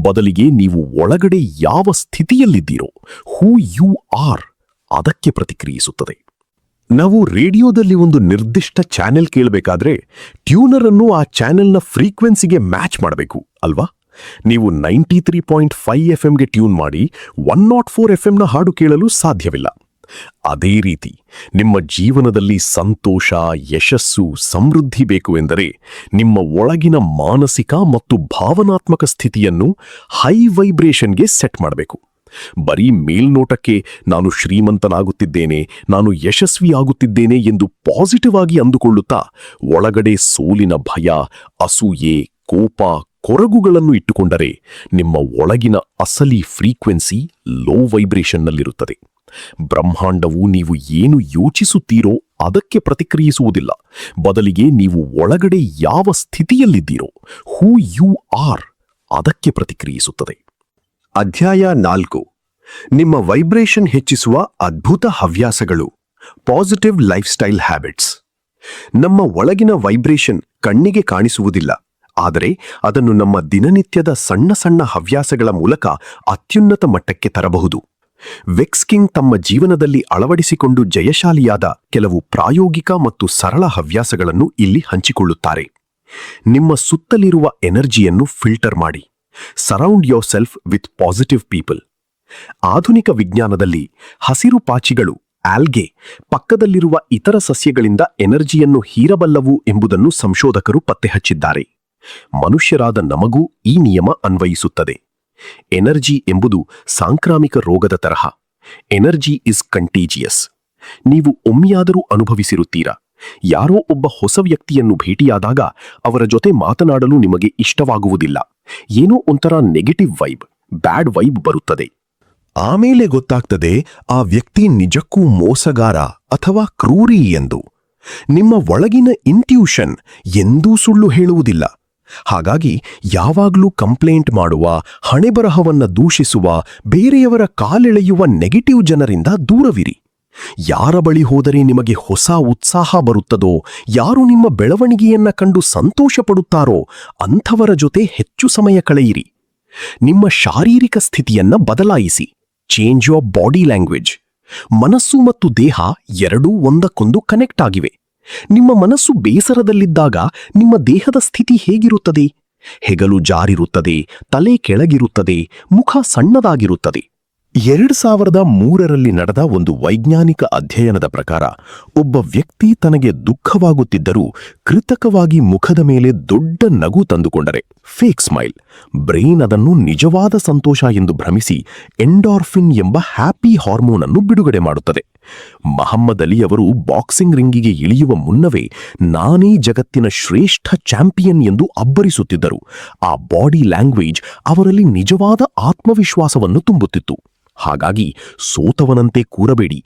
ಬದಲಿಗೆ ನೀವು ಒಳಗಡೆ ಯಾವ ಸ್ಥಿತಿಯಲ್ಲಿದ್ದೀರೋ, ಹೂ ಯು ಆರ್, ಅದಕ್ಕೆ ಪ್ರತಿಕ್ರಿಯಿಸುತ್ತದೆ. ನಾವು ರೇಡಿಯೋದಲ್ಲಿ ಒಂದು ನಿರ್ದಿಷ್ಟ ಚಾನೆಲ್ ಕೇಳಬೇಕಾದ್ರೆ ಟ್ಯೂನರ್ ಅನ್ನು ಆ ಚಾನೆಲ್ನ ಫ್ರೀಕ್ವೆನ್ಸಿಗೆ ಮ್ಯಾಚ್ ಮಾಡಬೇಕು ಅಲ್ವಾ? ನೀವು 93.5 FMಗೆ ಟ್ಯೂನ್ ಮಾಡಿ 104 FMನ ಹಾಡು ಕೇಳಲು ಸಾಧ್ಯವಿಲ್ಲ. ಅದೇ ರೀತಿ ನಿಮ್ಮ ಜೀವನದಲ್ಲಿ ಸಂತೋಷ, ಯಶಸ್ಸು, ಸಮೃದ್ಧಿ ಬೇಕು ಎಂದರೆ ನಿಮ್ಮ ಒಳಗಿನ ಮಾನಸಿಕ ಮತ್ತು ಭಾವನಾತ್ಮಕ ಸ್ಥಿತಿಯನ್ನು ಹೈ ವೈಬ್ರೇಷನ್ಗೆ ಸೆಟ್ ಮಾಡಬೇಕು. ಬರೀ ಮೇಲ್ನೋಟಕ್ಕೆ ನಾನು ಶ್ರೀಮಂತನಾಗುತ್ತಿದ್ದೇನೆ, ನಾನು ಯಶಸ್ವಿಯಾಗುತ್ತಿದ್ದೇನೆ ಎಂದು ಪಾಸಿಟಿವ್ ಆಗಿ ಅಂದುಕೊಳ್ಳುತ್ತಾ ಒಳಗಡೆ ಸೋಲಿನ ಭಯ, ಅಸೂಯೆ, ಕೋಪ, ಕೊರಗುಗಳನ್ನು ಇಟ್ಟುಕೊಂಡರೆ ನಿಮ್ಮ ಒಳಗಿನ ಅಸಲಿ ಫ್ರೀಕ್ವೆನ್ಸಿ ಲೋ ವೈಬ್ರೇಷನ್ನಲ್ಲಿರುತ್ತದೆ. ಬ್ರಹ್ಮಾಂಡವು ನೀವು ಏನು ಯೋಚಿಸುತ್ತೀರೋ ಅದಕ್ಕೆ ಪ್ರತಿಕ್ರಿಯಿಸುವುದಿಲ್ಲ. ಬದಲಿಗೆ ನೀವು ಒಳಗಡೆ ಯಾವ ಸ್ಥಿತಿಯಲ್ಲಿದ್ದೀರೋ, ಹೂ ಯು ಆರ್, ಅದಕ್ಕೆ ಪ್ರತಿಕ್ರಿಯಿಸುತ್ತದೆ. ಅಧ್ಯಾಯ 4. ನಿಮ್ಮ ವೈಬ್ರೇಷನ್ ಹೆಚ್ಚಿಸುವ ಅದ್ಭುತ ಹವ್ಯಾಸಗಳು, ಪಾಸಿಟಿವ್ ಲೈಫ್ ಸ್ಟೈಲ್ ಹ್ಯಾಬಿಟ್ಸ್. ನಮ್ಮ ಒಳಗಿನ ವೈಬ್ರೇಷನ್ ಕಣ್ಣಿಗೆ ಕಾಣಿಸುವುದಿಲ್ಲ, ಆದರೆ ಅದನ್ನು ನಮ್ಮ ದಿನನಿತ್ಯದ ಸಣ್ಣ ಸಣ್ಣ ಹವ್ಯಾಸಗಳ ಮೂಲಕ ಅತ್ಯುನ್ನತ ಮಟ್ಟಕ್ಕೆ ತರಬಹುದು. ವೆಕ್ಸ್ಕಿಂಗ್ ತಮ್ಮ ಜೀವನದಲ್ಲಿ ಅಳವಡಿಸಿಕೊಂಡು ಜಯಶಾಲಿಯಾದ ಕೆಲವು ಪ್ರಾಯೋಗಿಕ ಮತ್ತು ಸರಳ ಹವ್ಯಾಸಗಳನ್ನು ಇಲ್ಲಿ ಹಂಚಿಕೊಳ್ಳುತ್ತಾರೆ. ನಿಮ್ಮ ಸುತ್ತಲಿರುವ ಎನರ್ಜಿಯನ್ನು ಫಿಲ್ಟರ್ ಮಾಡಿ. Surround your self with positive people. ಆಧುನಿಕ ವಿಜ್ಞಾನದಲ್ಲಿ ಹಸಿರು ಪಾಚಿಗಳು, ಆಲ್ಗೆ, ಪಕ್ಕದಲ್ಲಿರುವ ಇತರ ಸಸ್ಯಗಳಿಂದ ಎನರ್ಜಿಯನ್ನು ಹೀರಬಲ್ಲವು ಎಂಬುದನ್ನು ಸಂಶೋಧಕರು ಪತ್ತೆಹಚ್ಚಿದ್ದಾರೆ. ಮನುಷ್ಯರಾದ ನಮಗೂ ಈ ನಿಯಮ ಅನ್ವಯಿಸುತ್ತದೆ. ಎನರ್ಜಿ ಎಂಬುದು ಸಾಂಕ್ರಾಮಿಕ ರೋಗದ ತರಹ. Energy is contagious. ನೀವು ಒಮ್ಮೆಯಾದರೂ ಅನುಭವಿಸಿರುತ್ತೀರಾ? ಯಾರೋ ಒಬ್ಬ ಹೊಸ ವ್ಯಕ್ತಿಯನ್ನು ಭೇಟಿಯಾದಾಗ ಅವರ ಜೊತೆ ಮಾತನಾಡಲು ನಿಮಗೆ ಇಷ್ಟವಾಗುವುದಿಲ್ಲ. ಏನೋ ಒಂಥರ ನೆಗೆಟಿವ್ ವೈಬ್, ಬ್ಯಾಡ್ ವೈಬ್ ಬರುತ್ತದೆ. ಆಮೇಲೆ ಗೊತ್ತಾಗ್ತದೆ ಆ ವ್ಯಕ್ತಿ ನಿಜಕ್ಕೂ ಮೋಸಗಾರ ಅಥವಾ ಕ್ರೂರಿ ಎಂದು. ನಿಮ್ಮ ಒಳಗಿನ ಇಂಟ್ಯೂಷನ್ ಎಂದೂ ಸುಳ್ಳು ಹೇಳುವುದಿಲ್ಲ. ಹಾಗಾಗಿ ಯಾವಾಗಲೂ ಕಂಪ್ಲೇಂಟ್ ಮಾಡುವ, ಹಣೆಬರಹವನ್ನ ದೂಷಿಸುವ, ಬೇರೆಯವರ ಕಾಲೆಳೆಯುವ ನೆಗೆಟಿವ್ ಜನರಿಂದ ದೂರವಿರಿ. ಯಾರ ಬಳಿ ಹೋದರೆ ನಿಮಗೆ ಹೊಸ ಉತ್ಸಾಹ ಬರುತ್ತದೋ, ಯಾರು ನಿಮ್ಮ ಬೆಳವಣಿಗೆಯನ್ನ ಕಂಡು ಸಂತೋಷ ಪಡುತ್ತಾರೋ ಅಂಥವರ ಜೊತೆ ಹೆಚ್ಚು ಸಮಯ ಕಳೆಯಿರಿ. ನಿಮ್ಮ ಶಾರೀರಿಕ ಸ್ಥಿತಿಯನ್ನ ಬದಲಾಯಿಸಿ. Change your body language. ಮನಸ್ಸು ಮತ್ತು ದೇಹ ಎರಡೂ ಒಂದಕ್ಕೊಂದು ಕನೆಕ್ಟ್ ಆಗಿವೆ. ನಿಮ್ಮ ಮನಸ್ಸು ಬೇಸರದಲ್ಲಿದ್ದಾಗ ನಿಮ್ಮ ದೇಹದ ಸ್ಥಿತಿ ಹೇಗಿರುತ್ತದೆ? ಹೆಗಲು ಜಾರಿರುತ್ತದೆ, ತಲೆ ಕೆಳಗಿರುತ್ತದೆ, ಮುಖ ಸಣ್ಣದಾಗಿರುತ್ತದೆ. 2003ರಲ್ಲಿ ನಡೆದ ಒಂದು ವೈಜ್ಞಾನಿಕ ಅಧ್ಯಯನದ ಪ್ರಕಾರ ಒಬ್ಬ ವ್ಯಕ್ತಿ ತನಗೆ ದುಃಖವಾಗುತ್ತಿದ್ದರೂ ಕೃತಕವಾಗಿ ಮುಖದ ಮೇಲೆ ದೊಡ್ಡ ನಗು ತಂದುಕೊಂಡರೆ, ಫೇಕ್ ಸ್ಮೈಲ್, ಬ್ರೈನ್ ಅದನ್ನು ನಿಜವಾದ ಸಂತೋಷ ಎಂದು ಭ್ರಮಿಸಿ ಎಂಡಾರ್ಫಿನ್ ಎಂಬ ಹ್ಯಾಪಿ ಹಾರ್ಮೋನ್ ಅನ್ನು ಬಿಡುಗಡೆ ಮಾಡುತ್ತದೆ. ಮಹಮ್ಮದ್ ಅಲಿ ಅವರು ಬಾಕ್ಸಿಂಗ್ ರಿಂಗಿಗೆ ಇಳಿಯುವ ಮುನ್ನವೇ ನಾನೇ ಜಗತ್ತಿನ ಶ್ರೇಷ್ಠ ಚಾಂಪಿಯನ್ ಎಂದು ಅಬ್ಬರಿಸುತ್ತಿದ್ದರು. ಆ ಬಾಡಿ ಲ್ಯಾಂಗ್ವೇಜ್ ಅವರಲ್ಲಿ ನಿಜವಾದ ಆತ್ಮವಿಶ್ವಾಸವನ್ನು ತುಂಬುತ್ತಿತ್ತು. ಹಾಗಾಗಿ ಸೋತವನಂತೆ ಕೂರಬೇಡಿ,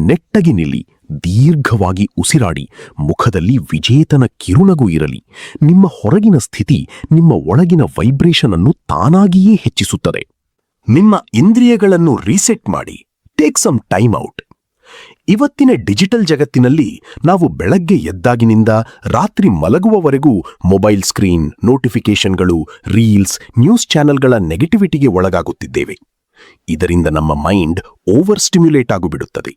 ನೆಟ್ಟಗೆ ನಿಲ್ಲಿ, ದೀರ್ಘವಾಗಿ ಉಸಿರಾಡಿ, ಮುಖದಲ್ಲಿ ವಿಜೇತನ ಕಿರುನಗು ಇರಲಿ. ನಿಮ್ಮ ಹೊರಗಿನ ಸ್ಥಿತಿ ನಿಮ್ಮ ಒಳಗಿನ ವೈಬ್ರೇಷನ್ ಅನ್ನು ತಾನಾಗಿಯೇ ಹೆಚ್ಚಿಸುತ್ತದೆ. ನಿಮ್ಮ ಇಂದ್ರಿಯಗಳನ್ನು ರೀಸೆಟ್ ಮಾಡಿ. Take some time out. ಇವತ್ತಿನ ಡಿಜಿಟಲ್ ಜಗತ್ತಿನಲ್ಲಿ ನಾವು ಬೆಳಗ್ಗೆ ಎದ್ದಾಗಿನಿಂದ ರಾತ್ರಿ ಮಲಗುವವರೆಗೂ ಮೊಬೈಲ್ ಸ್ಕ್ರೀನ್, ನೋಟಿಫಿಕೇಷನ್ಗಳು, ರೀಲ್ಸ್, ನ್ಯೂಸ್ ಚಾನೆಲ್ಗಳ ನೆಗೆಟಿವಿಟಿಗೆ ಒಳಗಾಗುತ್ತಿದ್ದೇವೆ. ಇದರಿಂದ ನಮ್ಮ ಮೈಂಡ್ ಓವರ್ ಸ್ಟಿಮ್ಯುಲೇಟ್ ಆಗಿಬಿಡುತ್ತದೆ.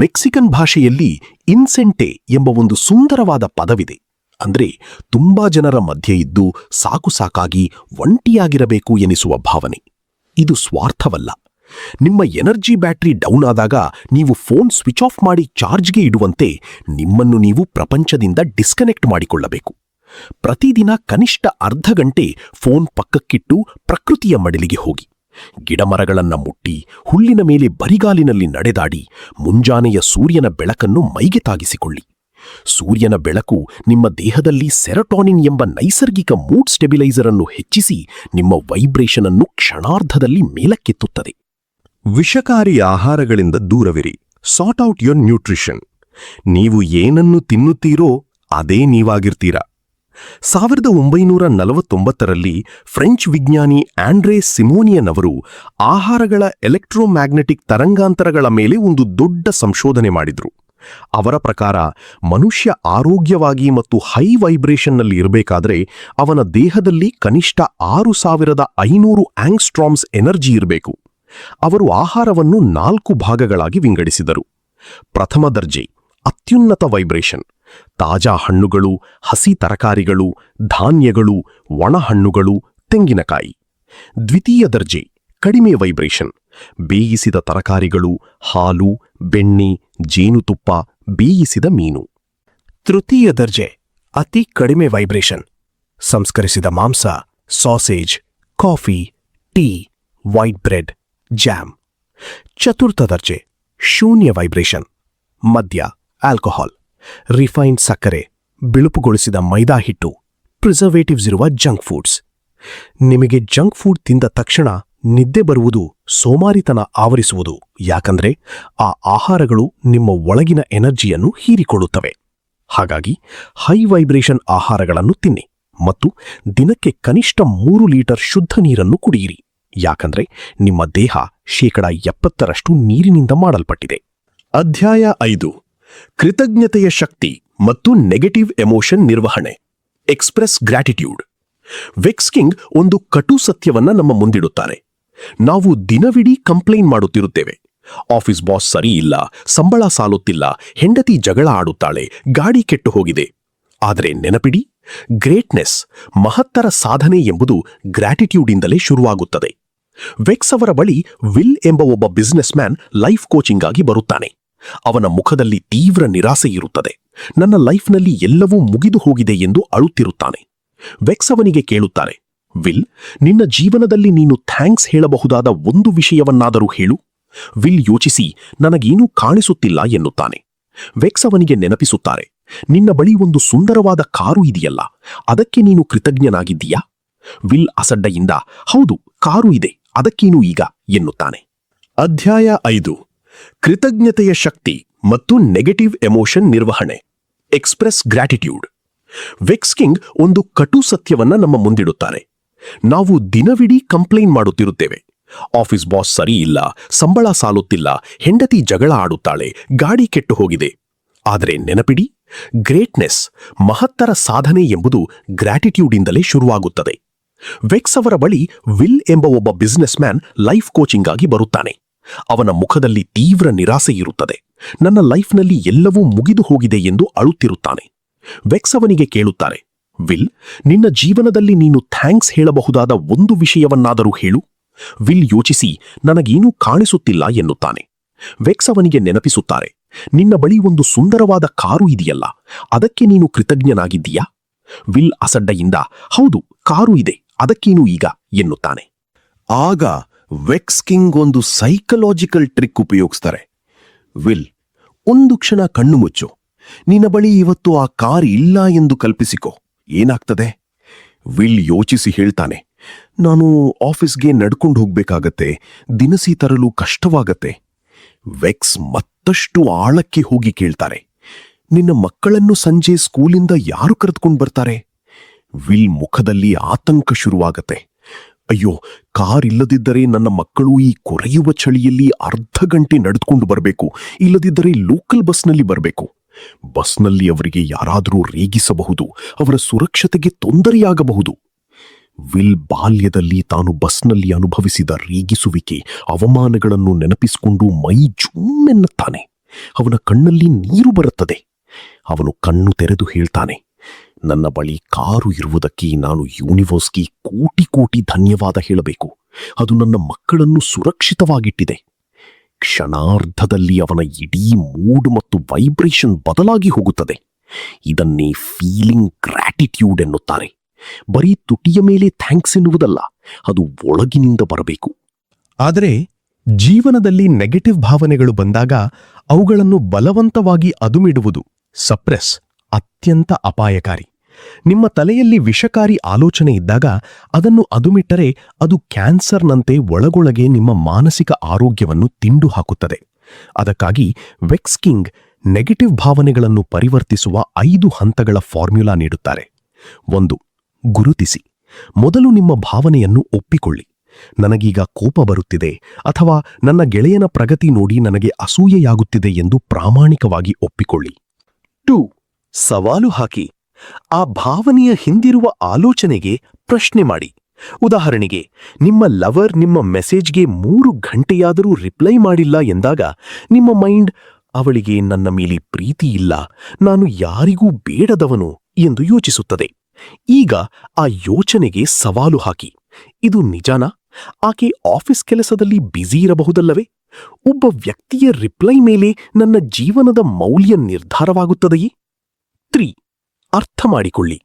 ಮೆಕ್ಸಿಕನ್ ಭಾಷೆಯಲ್ಲಿ ಇನ್ಸೆಂಟೆ ಎಂಬ ಒಂದು ಸುಂದರವಾದ ಪದವಿದೆ. ಅಂದ್ರೆ ತುಂಬಾ ಜನರ ಮಧ್ಯೆ ಇದ್ದು ಸಾಕು ಸಾಕಾಗಿ ಒಂಟಿಯಾಗಿರಬೇಕು ಎನಿಸುವ ಭಾವನೆ. ಇದು ಸ್ವಾರ್ಥವಲ್ಲ. ನಿಮ್ಮ ಎನರ್ಜಿ ಬ್ಯಾಟರಿ ಡೌನ್ ಆದಾಗ ನೀವು ಫೋನ್ ಸ್ವಿಚ್ ಆಫ್ ಮಾಡಿ ಚಾರ್ಜ್ಗೆ ಇಡುವಂತೆ ನಿಮ್ಮನ್ನು ನೀವು ಪ್ರಪಂಚದಿಂದ ಡಿಸ್ಕನೆಕ್ಟ್ ಮಾಡಿಕೊಳ್ಳಬೇಕು. ಪ್ರತಿದಿನ ಕನಿಷ್ಠ ಅರ್ಧ ಗಂಟೆ ಫೋನ್ ಪಕ್ಕಕ್ಕಿಟ್ಟು ಪ್ರಕೃತಿಯ ಮಡಿಲಿಗೆ ಹೋಗಿ. ಗಿಡಮರಗಳನ್ನ ಮುಟ್ಟಿ, ಹುಲ್ಲಿನ ಮೇಲೆ ಬರಿಗಾಲಿನಲ್ಲಿ ನಡೆದಾಡಿ, ಮುಂಜಾನೆಯ ಸೂರ್ಯನ ಬೆಳಕನ್ನು ಮೈಗೆ ತಾಗಿಸಿಕೊಳ್ಳಿ. ಸೂರ್ಯನ ಬೆಳಕು ನಿಮ್ಮ ದೇಹದಲ್ಲಿ ಸೆರೋಟೋನಿನ್ ಎಂಬ ನೈಸರ್ಗಿಕ ಮೂಡ್ ಸ್ಟೆಬಿಲೈಸರ್ ಅನ್ನು ಹೆಚ್ಚಿಸಿ ನಿಮ್ಮ ವೈಬ್ರೇಷನ್ ಅನ್ನು ಕ್ಷಣಾರ್ಧದಲ್ಲಿ ಮೇಲಕ್ಕೆತ್ತುತ್ತದೆ. ವಿಷಕಾರಿ ಆಹಾರಗಳಿಂದ ದೂರವಿರಿ. Sort out your nutrition. ನೀವು ಏನನ್ನು ತಿನ್ನುತ್ತೀರೋ ಅದೇ ನೀವಾಗಿರ್ತೀರಾ. 1949ರಲ್ಲಿ ಫ್ರೆಂಚ್ ವಿಜ್ಞಾನಿ ಆಂಡ್ರೇ ಸಿಮೋನಿಯನ್ ಅವರು ಆಹಾರಗಳ ಎಲೆಕ್ಟ್ರೋಮ್ಯಾಗ್ನೆಟಿಕ್ ತರಂಗಾಂತರಗಳ ಮೇಲೆ ಒಂದು ದೊಡ್ಡ ಸಂಶೋಧನೆ ಮಾಡಿದ್ರು. ಅವರ ಪ್ರಕಾರ ಮನುಷ್ಯ ಆರೋಗ್ಯವಾಗಿ ಮತ್ತು ಹೈ ವೈಬ್ರೇಷನ್ನಲ್ಲಿ ಇರಬೇಕಾದ್ರೆ ಅವನ ದೇಹದಲ್ಲಿ ಕನಿಷ್ಠ 6500 ಆಂಗ್ಸ್ಟ್ರಾಮ್ಸ್ ಎನರ್ಜಿ ಇರಬೇಕು. ಅವರು ಆಹಾರವನ್ನು 4 ಭಾಗಗಳಾಗಿ ವಿಂಗಡಿಸಿದರು. ಪ್ರಥಮ ದರ್ಜೆ ಅತ್ಯುನ್ನತ ವೈಬ್ರೇಷನ್, ತಾಜಾ ಹಣ್ಣುಗಳು, ಹಸಿ ತರಕಾರಿಗಳು, ಧಾನ್ಯಗಳು, ಒಣಹಣ್ಣುಗಳು, ತೆಂಗಿನಕಾಯಿ. ದ್ವಿತೀಯ ದರ್ಜೆ ಕಡಿಮೆ ವೈಬ್ರೇಷನ್, ಬೇಯಿಸಿದ ತರಕಾರಿಗಳು, ಹಾಲು, ಬೆಣ್ಣೆ, ಜೇನುತುಪ್ಪ, ಬೇಯಿಸಿದ ಮೀನು. ತೃತೀಯ ದರ್ಜೆ ಅತಿ ಕಡಿಮೆ ವೈಬ್ರೇಷನ್, ಸಂಸ್ಕರಿಸಿದ ಮಾಂಸ, sausage, coffee, tea, white bread, jam. ಚತುರ್ಥ ದರ್ಜೆ ಶೂನ್ಯ ವೈಬ್ರೇಷನ್. ಮದ್ಯ, ಆಲ್ಕೋಹಾಲ್, ರಿಫೈನ್ಡ್ ಸಕ್ಕರೆ, ಬಿಳುಪುಗೊಳಿಸಿದ ಮೈದಾ ಹಿಟ್ಟು, ಪ್ರಿಸರ್ವೇಟಿವ್ಸ್ ಇರುವ ಜಂಕ್ ಫುಡ್ಸ್. ನಿಮಗೆ ಜಂಕ್ ಫುಡ್ ತಿಂದ ತಕ್ಷಣ ನಿದ್ದೆ ಬರುವುದು, ಸೋಮಾರಿತನ ಆವರಿಸುವುದು. ಯಾಕಂದ್ರೆ ಆ ಆಹಾರಗಳು ನಿಮ್ಮ ಒಳಗಿನ ಎನರ್ಜಿಯನ್ನು ಹೀರಿಕೊಳ್ಳುತ್ತವೆ. ಹಾಗಾಗಿ ಹೈ ವೈಬ್ರೇಷನ್ ಆಹಾರಗಳನ್ನು ತಿನ್ನಿ ಮತ್ತು ದಿನಕ್ಕೆ ಕನಿಷ್ಠ 3 ಲೀಟರ್ ಶುದ್ಧ ನೀರನ್ನು ಕುಡಿಯಿರಿ. ಯಾಕಂದ್ರೆ ನಿಮ್ಮ ದೇಹ 70% ನೀರಿನಿಂದ ಮಾಡಲ್ಪಟ್ಟಿದೆ. ಅಧ್ಯಾಯ 5. ಕೃತಜ್ಞತೆಯ ಶಕ್ತಿ ಮತ್ತು ನೆಗೆಟಿವ್ ಎಮೋಷನ್ ನಿರ್ವಹಣೆ. Express gratitude. ವೆಕ್ಸ್ಕಿಂಗ್ ಒಂದು ಕಟು ಸತ್ಯವನ್ನ ನಮ್ಮ ಮುಂದಿಡುತ್ತಾರೆ. ನಾವು ದಿನವಿಡೀ ಕಂಪ್ಲೇಂಟ್ ಮಾಡುತ್ತಿರುತ್ತೇವೆ. ಆಫೀಸ್ ಬಾಸ್ ಸರಿ ಇಲ್ಲ, ಸಂಬಳ ಸಾಲುತ್ತಿಲ್ಲ, ಹೆಂಡತಿ ಜಗಳ ಆಡುತ್ತಾಳೆ, ಗಾಡಿ ಕೆಟ್ಟು ಹೋಗಿದೆ. ಆದರೆ ನೆನಪಿಡಿ, ಗ್ರೇಟ್ನೆಸ್, ಮಹತ್ತರ ಸಾಧನೆ ಎಂಬುದು ಗ್ರ್ಯಾಟಿಟ್ಯೂಡಿಂದಲೇ ಶುರುವಾಗುತ್ತದೆ. ವೆಕ್ಸ್ ಅವರ ಬಳಿ ವಿಲ್ ಎಂಬ ಒಬ್ಬ ಬಿಸಿನೆಸ್ ಮ್ಯಾನ್ ಲೈಫ್ ಕೋಚಿಂಗ್ ಆಗಿ ಬರುತ್ತಾನೆ. ಅವನ ಮುಖದಲ್ಲಿ ತೀವ್ರ ನಿರಾಸೆ ಇರುತ್ತದೆ. ನನ್ನ ಲೈಫ್ನಲ್ಲಿ ಎಲ್ಲವೂ ಮುಗಿದು ಹೋಗಿದೆ ಎಂದು ಅಳುತ್ತಿರುತ್ತಾನೆ. ವೆಕ್ಸ್ ಅವನಿಗೆ ಕೇಳುತ್ತಾರೆ, ವಿಲ್, ನಿನ್ನ ಜೀವನದಲ್ಲಿ ನೀನು ಥ್ಯಾಂಕ್ಸ್ ಹೇಳಬಹುದಾದ ಒಂದು ವಿಷಯವನ್ನಾದರೂ ಹೇಳು. ವಿಲ್ ಯೋಚಿಸಿ, ನನಗೇನೂ ಕಾಣಿಸುತ್ತಿಲ್ಲ ಎನ್ನುತ್ತಾನೆ. ವೆಕ್ಸ್ ಅವನಿಗೆ ನೆನಪಿಸುತ್ತಾರೆ, ನಿನ್ನ ಬಳಿ ಒಂದು ಸುಂದರವಾದ ಕಾರು ಇದೆಯಲ್ಲ, ಅದಕ್ಕೆ ನೀನು ಕೃತಜ್ಞನಾಗಿದ್ದೀಯಾ? ವಿಲ್ ಅಸಡ್ಡೆಯಿಂದ, ಹೌದು, ಕಾರು ಇದೆ, ಅದಕ್ಕೇನು ಈಗ ಎನ್ನುತ್ತಾನೆ. ಅಧ್ಯಾಯ 5. ಕೃತಜ್ಞತೆಯ ಶಕ್ತಿ ಮತ್ತು ನೆಗೆಟಿವ್ ಎಮೋಷನ್ ನಿರ್ವಹಣೆ. Express gratitude. ವೆಕ್ಸ್ಕಿಂಗ್ ಒಂದು ಕಟು ಸತ್ಯವನ್ನ ನಮ್ಮ ಮುಂದಿಡುತ್ತಾರೆ. ನಾವು ದಿನವಿಡೀ ಕಂಪ್ಲೇಂಟ್ ಮಾಡುತ್ತಿರುತ್ತೇವೆ. ಆಫೀಸ್ ಬಾಸ್ ಸರಿ ಇಲ್ಲ, ಸಂಬಳ ಸಾಲುತ್ತಿಲ್ಲ, ಹೆಂಡತಿ ಜಗಳ ಆಡುತ್ತಾಳೆ, ಗಾಡಿ ಕೆಟ್ಟು ಹೋಗಿದೆ. ಆದರೆ ನೆನಪಿಡಿ, ಗ್ರೇಟ್ನೆಸ್, ಮಹತ್ತರ ಸಾಧನೆ ಎಂಬುದು ಗ್ರ್ಯಾಟಿಟ್ಯೂಡಿಂದಲೇ ಶುರುವಾಗುತ್ತದೆ. ವೆಕ್ಸ್ ಅವರ ಬಳಿ ವಿಲ್ ಎಂಬ ಒಬ್ಬ ಬಿಸಿನೆಸ್ ಮ್ಯಾನ್ ಲೈಫ್ ಕೋಚಿಂಗ್ ಆಗಿ ಬರುತ್ತಾನೆ. ಅವನ ಮುಖದಲ್ಲಿ ತೀವ್ರ ನಿರಾಸೆ ಇರುತ್ತದೆ. ನನ್ನ ಲೈಫ್ನಲ್ಲಿ ಎಲ್ಲವೂ ಮುಗಿದು ಹೋಗಿದೆ ಎಂದು ಅಳುತ್ತಿರುತ್ತಾನೆ. ವೆಕ್ಸ್ ಅವನಿಗೆ ಕೇಳುತ್ತಾರೆ, ವಿಲ್, ನಿನ್ನ ಜೀವನದಲ್ಲಿ ನೀನು ಥ್ಯಾಂಕ್ಸ್ ಹೇಳಬಹುದಾದ ಒಂದು ವಿಷಯವನ್ನಾದರೂ ಹೇಳು. ವಿಲ್ ಯೋಚಿಸಿ, ನನಗೇನೂ ಕಾಣಿಸುತ್ತಿಲ್ಲ ಎನ್ನುತ್ತಾನೆ. ವೆಕ್ಸ್ ಅವನಿಗೆ ನೆನಪಿಸುತ್ತಾರೆ, ನಿನ್ನ ಬಳಿ ಒಂದು ಸುಂದರವಾದ ಕಾರು ಇದೆಯಲ್ಲ, ಅದಕ್ಕೆ ನೀನು ಕೃತಜ್ಞನಾಗಿದ್ದೀಯಾ? ವಿಲ್ ಅಸಡ್ಡೆಯಿಂದ, ಹೌದು, ಕಾರು ಇದೆ, ಅದಕ್ಕೇನು ಈಗ ಎನ್ನುತ್ತಾನೆ. ಆಗ ವೆಕ್ಸ್ಕಿಂಗ್ ಒಂದು ಸೈಕಲಾಜಿಕಲ್ ಟ್ರಿಕ್ ಉಪಯೋಗಿಸ್ತಾರೆ. ವಿಲ್, ಒಂದು ಕ್ಷಣ ಕಣ್ಣು ಮುಚ್ಚು. ನಿನ್ನ ಬಳಿ ಇವತ್ತು ಆ ಕಾರ್ ಇಲ್ಲ ಎಂದು ಕಲ್ಪಿಸಿಕೋ. ಏನಾಗ್ತದೆ? ವಿಲ್ ಯೋಚಿಸಿ ಹೇಳ್ತಾನೆ, ನಾನು ಆಫೀಸ್ಗೆ ನಡ್ಕೊಂಡು ಹೋಗ್ಬೇಕಾಗತ್ತೆ, ದಿನಸಿ ತರಲು ಕಷ್ಟವಾಗತ್ತೆ. ವೆಕ್ಸ್ ಮತ್ತಷ್ಟು ಆಳಕ್ಕೆ ಹೋಗಿ ಕೇಳ್ತಾರೆ, ನಿನ್ನ ಮಕ್ಕಳನ್ನು ಸಂಜೆ ಸ್ಕೂಲಿಂದ ಯಾರು ಕರೆದುಕೊಂಡು ಬರ್ತಾರೆ? ವಿಲ್ ಮುಖದಲ್ಲಿ ಆತಂಕ ಶುರುವಾಗತ್ತೆ. ಅಯ್ಯೋ, ಕಾರ್ ಇಲ್ಲದಿದ್ದರೆ ನನ್ನ ಮಕ್ಕಳು ಈ ಕೊರೆಯುವ ಚಳಿಯಲ್ಲಿ ಅರ್ಧ ಗಂಟೆ ನಡೆದುಕೊಂಡು ಬರಬೇಕು, ಇಲ್ಲದಿದ್ದರೆ ಲೋಕಲ್ ಬಸ್ನಲ್ಲಿ ಬರಬೇಕು. ಬಸ್ನಲ್ಲಿ ಅವರಿಗೆ ಯಾರಾದರೂ ರೇಗಿಸಬಹುದು, ಅವರ ಸುರಕ್ಷತೆಗೆ ತೊಂದರೆಯಾಗಬಹುದು. ವಿಲ್ ಬಾಲ್ಯದಲ್ಲಿ ತಾನು ಬಸ್ನಲ್ಲಿ ಅನುಭವಿಸಿದ ರೇಗಿಸುವಿಕೆ, ಅವಮಾನಗಳನ್ನು ನೆನಪಿಸಿಕೊಂಡು ಮೈ ಜುಮ್ಮೆನ್ನುತ್ತಾನೆ. ಅವನ ಕಣ್ಣಲ್ಲಿ ನೀರು ಬರುತ್ತದೆ. ಅವನು ಕಣ್ಣು ತೆರೆದು ಹೇಳ್ತಾನೆ, ನನ್ನ ಬಳಿ ಕಾರು ಇರುವುದಕ್ಕೆ ನಾನು ಯೂನಿವರ್ಸ್ಗೆ ಕೋಟಿ ಕೋಟಿ ಧನ್ಯವಾದ ಹೇಳಬೇಕು. ಅದು ನನ್ನ ಮಕ್ಕಳನ್ನು ಸುರಕ್ಷಿತವಾಗಿಟ್ಟಿದೆ. ಕ್ಷಣಾರ್ಧದಲ್ಲಿ ಅವನ ಇಡೀ ಮೂಡ್ ಮತ್ತು ವೈಬ್ರೇಷನ್ ಬದಲಾಗಿ ಹೋಗುತ್ತದೆ. ಇದನ್ನೇ ಫೀಲಿಂಗ್ ಗ್ರ್ಯಾಟಿಟ್ಯೂಡ್ ಎನ್ನುತ್ತಾರೆ. ಬರೀ ತುಟಿಯ ಮೇಲೆ ಥ್ಯಾಂಕ್ಸ್ ಎನ್ನುವುದಲ್ಲ, ಅದು ಒಳಗಿನಿಂದ ಬರಬೇಕು. ಆದರೆ ಜೀವನದಲ್ಲಿ ನೆಗೆಟಿವ್ ಭಾವನೆಗಳು ಬಂದಾಗ ಅವುಗಳನ್ನು ಬಲವಂತವಾಗಿ ಅದುಮಿಡುವುದು, ಸಪ್ರೆಸ್, ಅತ್ಯಂತ ಅಪಾಯಕಾರಿ. ನಿಮ್ಮ ತಲೆಯಲ್ಲಿ ವಿಷಕಾರಿ ಆಲೋಚನೆ ಇದ್ದಾಗ ಅದನ್ನು ಅದುಮಿಟ್ಟರೆ ಅದು ಕ್ಯಾನ್ಸರ್ನಂತೆ ಒಳಗೊಳಗೆ ನಿಮ್ಮ ಮಾನಸಿಕ ಆರೋಗ್ಯವನ್ನು ತಿಂಡು ಹಾಕುತ್ತದೆ. ಅದಕ್ಕಾಗಿ ವೆಕ್ಸ್ಕಿಂಗ್ ನೆಗೆಟಿವ್ ಭಾವನೆಗಳನ್ನು ಪರಿವರ್ತಿಸುವ 5 ಹಂತಗಳ ಫಾರ್ಮ್ಯುಲಾ ನೀಡುತ್ತಾರೆ. 1. ಗುರುತಿಸಿ. ಮೊದಲು ನಿಮ್ಮ ಭಾವನೆಯನ್ನು ಒಪ್ಪಿಕೊಳ್ಳಿ. ನನಗೀಗ ಕೋಪ ಬರುತ್ತಿದೆ ಅಥವಾ ನನ್ನ ಗೆಳೆಯನ ಪ್ರಗತಿ ನೋಡಿ ನನಗೆ ಅಸೂಯೆಯಾಗುತ್ತಿದೆ ಎಂದು ಪ್ರಾಮಾಣಿಕವಾಗಿ ಒಪ್ಪಿಕೊಳ್ಳಿ. 2. ಸವಾಲು ಹಾಕಿ. ಆ ಭಾವನೆಯ ಹಿಂದಿರುವ ಆಲೋಚನೆಗೆ ಪ್ರಶ್ನೆ ಮಾಡಿ. ಉದಾಹರಣೆಗೆ, ನಿಮ್ಮ ಲವರ್ ನಿಮ್ಮ ಮೆಸೇಜ್ಗೆ 3 ಗಂಟೆಯಾದರೂ ರಿಪ್ಲೈ ಮಾಡಿಲ್ಲ ಎಂದಾಗ ನಿಮ್ಮ ಮೈಂಡ್, ಅವಳಿಗೆ ನನ್ನ ಮೇಲೆ ಪ್ರೀತಿ ಇಲ್ಲ, ನಾನು ಯಾರಿಗೂ ಬೇಡದವನು ಎಂದು ಯೋಚಿಸುತ್ತದೆ. ಈಗ ಆ ಯೋಚನೆಗೆ ಸವಾಲು ಹಾಕಿ, ಇದು ನಿಜಾನಾ? ಆಕೆ ಆಫೀಸ್ ಕೆಲಸದಲ್ಲಿ ಬ್ಯುಸಿ ಇರಬಹುದಲ್ಲವೇ? ಒಬ್ಬ ವ್ಯಕ್ತಿಯ ರಿಪ್ಲೈ ಮೇಲೆ ನನ್ನ ಜೀವನದ ಮೌಲ್ಯ ನಿರ್ಧಾರವಾಗುತ್ತದೆಯೇ? 3. ಅರ್ಥ ಮಾಡಿಕೊಳ್ಳಿ.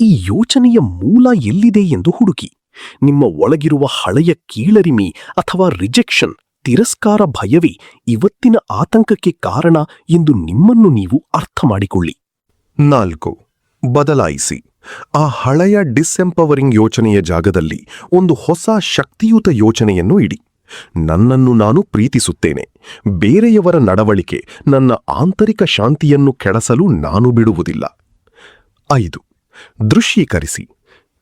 ಈ ಯೋಚನೆಯ ಮೂಲ ಎಲ್ಲಿದೆ ಎಂದು ಹುಡುಕಿ. ನಿಮ್ಮ ಒಳಗಿರುವ ಹಳೆಯ ಕೀಳರಿಮೆ ಅಥವಾ ರಿಜೆಕ್ಷನ್, ತಿರಸ್ಕಾರ ಭಯವೇ ಇವತ್ತಿನ ಆತಂಕಕ್ಕೆ ಕಾರಣ ಎಂದು ನಿಮ್ಮನ್ನು ನೀವು ಅರ್ಥ ಮಾಡಿಕೊಳ್ಳಿ. 4. ಬದಲಾಯಿಸಿ. ಆ ಹಳೆಯ ಡಿಸ್ಎಂಪವರಿಂಗ್ ಯೋಚನೆಯ ಜಾಗದಲ್ಲಿ ಒಂದು ಹೊಸ ಶಕ್ತಿಯುತ ಯೋಚನೆಯನ್ನು ಇಡಿ. ನನ್ನನ್ನು ನಾನು ಪ್ರೀತಿಸುತ್ತೇನೆ. ಬೇರೆಯವರ ನಡವಳಿಕೆ ನನ್ನ ಆಂತರಿಕ ಶಾಂತಿಯನ್ನು ಕೆಡಿಸಲು ನಾನು ಬಿಡುವುದಿಲ್ಲ. 5. ದೃಶ್ಯೀಕರಿಸಿ.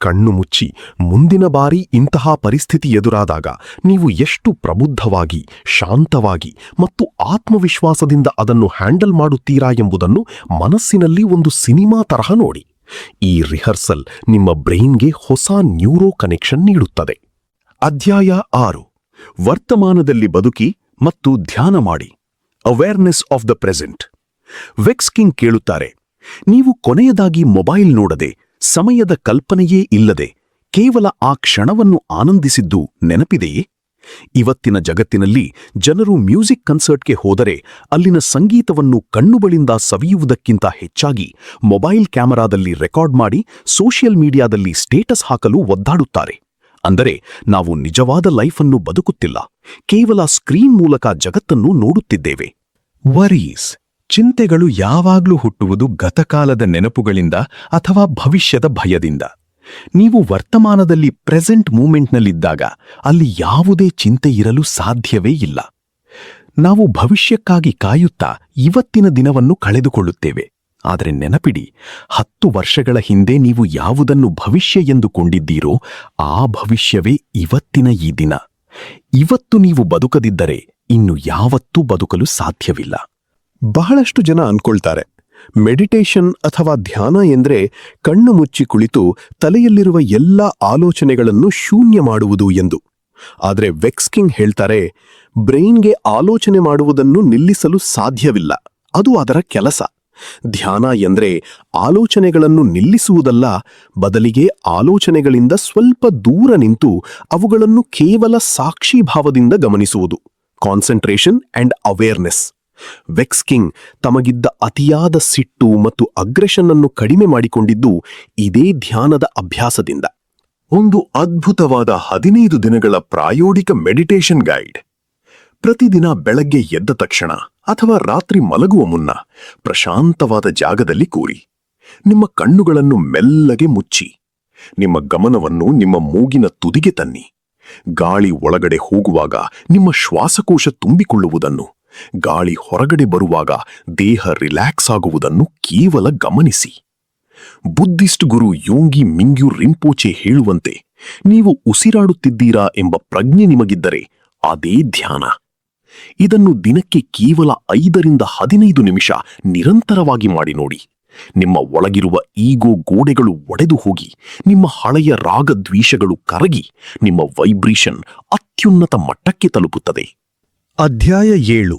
ಕಣ್ಣು ಮುಚ್ಚಿ ಮುಂದಿನ ಬಾರಿ ಇಂತಹ ಪರಿಸ್ಥಿತಿ ಎದುರಾದಾಗ ನೀವು ಎಷ್ಟು ಪ್ರಬುದ್ಧವಾಗಿ, ಶಾಂತವಾಗಿ ಮತ್ತು ಆತ್ಮವಿಶ್ವಾಸದಿಂದ ಅದನ್ನು ಹ್ಯಾಂಡಲ್ ಮಾಡುತ್ತೀರಾ ಎಂಬುದನ್ನು ಮನಸ್ಸಿನಲ್ಲಿ ಒಂದು ಸಿನಿಮಾ ತರಹ ನೋಡಿ. ಈ ರಿಹರ್ಸಲ್ ನಿಮ್ಮ ಬ್ರೈನ್ಗೆ ಹೊಸ ನ್ಯೂರೋ ಕನೆಕ್ಷನ್ ನೀಡುತ್ತದೆ. ಅಧ್ಯಾಯ 6. ವರ್ತಮಾನದಲ್ಲಿ ಬದುಕಿ ಮತ್ತು ಧ್ಯಾನ ಮಾಡಿ. Awareness of the present. Vex King ಕೇಳುತ್ತಾರೆ, ನೀವು ಕೊನೆಯದಾಗಿ ಮೊಬೈಲ್ ನೋಡದೆ, ಸಮಯದ ಕಲ್ಪನೆಯೇ ಇಲ್ಲದೆ ಕೇವಲ ಆ ಕ್ಷಣವನ್ನು ಆನಂದಿಸಿದ್ದು ನೆನಪಿದೆಯೇ? ಇವತ್ತಿನ ಜಗತ್ತಿನಲ್ಲಿ ಜನರು ಮ್ಯೂಸಿಕ್ ಕನ್ಸರ್ಟ್ಗೆ ಹೋದರೆ ಅಲ್ಲಿನ ಸಂಗೀತವನ್ನು ಕಣ್ಣುಗಳಿಂದ ಸವಿಯುವುದಕ್ಕಿಂತ ಹೆಚ್ಚಾಗಿ ಮೊಬೈಲ್ ಕ್ಯಾಮೆರಾದಲ್ಲಿ ರೆಕಾರ್ಡ್ ಮಾಡಿ ಸೋಷಿಯಲ್ ಮೀಡಿಯಾದಲ್ಲಿ ಸ್ಟೇಟಸ್ ಹಾಕಲು ಒದ್ದಾಡುತ್ತಾರೆ. ಅಂದರೆ ನಾವು ನಿಜವಾದ ಲೈಫನ್ನು ಬದುಕುತ್ತಿಲ್ಲ, ಕೇವಲ ಸ್ಕ್ರೀನ್ ಮೂಲಕ ಜಗತ್ತನ್ನು ನೋಡುತ್ತಿದ್ದೇವೆ. ವರೀಸ್. ಚಿಂತೆಗಳು ಯಾವಾಗ್ಲೂ ಹುಟ್ಟುವುದು ಗತಕಾಲದ ನೆನಪುಗಳಿಂದ ಅಥವಾ ಭವಿಷ್ಯದ ಭಯದಿಂದ. ನೀವು ವರ್ತಮಾನದಲ್ಲಿ ಪ್ರೆಸೆಂಟ್ ಮೂಮೆಂಟ್ನಲ್ಲಿದ್ದಾಗ ಅಲ್ಲಿ ಯಾವುದೇ ಚಿಂತೆ ಇರಲು ಸಾಧ್ಯವೇ ಇಲ್ಲ. ನಾವು ಭವಿಷ್ಯಕ್ಕಾಗಿ ಕಾಯುತ್ತಾ ಇವತ್ತಿನ ದಿನವನ್ನು ಕಳೆದುಕೊಳ್ಳುತ್ತೇವೆ. ಆದರೆ ನೆನಪಿಡಿ, 10 ವರ್ಷಗಳ ಹಿಂದೆ ನೀವು ಯಾವುದನ್ನು ಭವಿಷ್ಯ ಎಂದುಕೊಂಡಿದ್ದೀರೋ ಆ ಭವಿಷ್ಯವೇ ಇವತ್ತಿನ ಈ ದಿನ. ಇವತ್ತು ನೀವು ಬದುಕದಿದ್ದರೆ ಇನ್ನು ಯಾವತ್ತೂ ಬದುಕಲು ಸಾಧ್ಯವಿಲ್ಲ. ಬಹಳಷ್ಟು ಜನ ಅನ್ಕೊಳ್ತಾರೆ, ಮೆಡಿಟೇಷನ್ ಅಥವಾ ಧ್ಯಾನ ಎಂದ್ರೆ ಕಣ್ಣು ಮುಚ್ಚಿ ಕುಳಿತು ತಲೆಯಲ್ಲಿರುವ ಎಲ್ಲ ಆಲೋಚನೆಗಳನ್ನು ಶೂನ್ಯ ಮಾಡುವುದು ಎಂದು. ಆದರೆ ವೆಕ್ಸ್ಕಿಂಗ್ ಹೇಳ್ತಾರೆ, ಬ್ರೈನ್ಗೆ ಆಲೋಚನೆ ಮಾಡುವುದನ್ನು ನಿಲ್ಲಿಸಲು ಸಾಧ್ಯವಿಲ್ಲ, ಅದು ಅದರ ಕೆಲಸ. ಧ್ಯಾನ ಎಂದ್ರೆ ಆಲೋಚನೆಗಳನ್ನು ನಿಲ್ಲಿಸುವುದಲ್ಲ, ಬದಲಿಗೆ ಆಲೋಚನೆಗಳಿಂದ ಸ್ವಲ್ಪ ದೂರ ನಿಂತು ಅವುಗಳನ್ನು ಕೇವಲ ಸಾಕ್ಷೀಭಾವದಿಂದ ಗಮನಿಸುವುದು. Concentration and awareness. ವೆಕ್ಸ್ಕಿಂಗ್ ತಮಗಿದ್ದ ಅತಿಯಾದ ಸಿಟ್ಟು ಮತ್ತು ಅಗ್ರೆಷನ್ ಅನ್ನು ಕಡಿಮೆ ಮಾಡಿಕೊಂಡಿದ್ದು ಇದೇ ಧ್ಯಾನದ ಅಭ್ಯಾಸದಿಂದ. ಒಂದು ಅದ್ಭುತವಾದ 15 ದಿನಗಳ ಪ್ರಾಯೋಗಿಕ ಮೆಡಿಟೇಷನ್ ಗೈಡ್. ಪ್ರತಿದಿನ ಬೆಳಗ್ಗೆ ಎದ್ದ ತಕ್ಷಣ ಅಥವಾ ರಾತ್ರಿ ಮಲಗುವ ಮುನ್ನ ಪ್ರಶಾಂತವಾದ ಜಾಗದಲ್ಲಿ ಕೂರಿ. ನಿಮ್ಮ ಕಣ್ಣುಗಳನ್ನು ಮೆಲ್ಲಗೆ ಮುಚ್ಚಿ. ನಿಮ್ಮ ಗಮನವನ್ನು ನಿಮ್ಮ ಮೂಗಿನ ತುದಿಗೆ ತನ್ನಿ. ಗಾಳಿ ಒಳಗಡೆ ಹೋಗುವಾಗ ನಿಮ್ಮ ಶ್ವಾಸಕೋಶ ತುಂಬಿಕೊಳ್ಳುವುದನ್ನು, ಗಾಳಿ ಹೊರಗಡೆ ಬರುವಾಗ ದೇಹ ರಿಲ್ಯಾಕ್ಸ್ ಆಗುವುದನ್ನು ಕೇವಲ ಗಮನಿಸಿ. ಬುದ್ಧಿಸ್ಟ್ ಗುರು ಯೋಂಗಿ ಮಿಂಗ್ಯು ರಿಂಪೋಚೆ ಹೇಳುವಂತೆ, ನೀವು ಉಸಿರಾಡುತ್ತಿದ್ದೀರಾ ಎಂಬ ಪ್ರಜ್ಞೆ ನಿಮಗಿದ್ದರೆ ಅದೇ ಧ್ಯಾನ. ಇದನ್ನು ದಿನಕ್ಕೆ ಕೇವಲ 5 ರಿಂದ 15 ನಿಮಿಷ ನಿರಂತರವಾಗಿ ಮಾಡಿ ನೋಡಿ. ನಿಮ್ಮ ಒಳಗಿರುವ ಈಗೋ ಗೋಡೆಗಳು ಒಡೆದು ಹೋಗಿ, ನಿಮ್ಮ ಹಳೆಯ ರಾಗದ್ವೇಷಗಳು ಕರಗಿ, ನಿಮ್ಮ ವೈಬ್ರೇಷನ್ ಅತ್ಯುನ್ನತ ಮಟ್ಟಕ್ಕೆ ತಲುಪುತ್ತದೆ. ಅಧ್ಯಾಯ 7.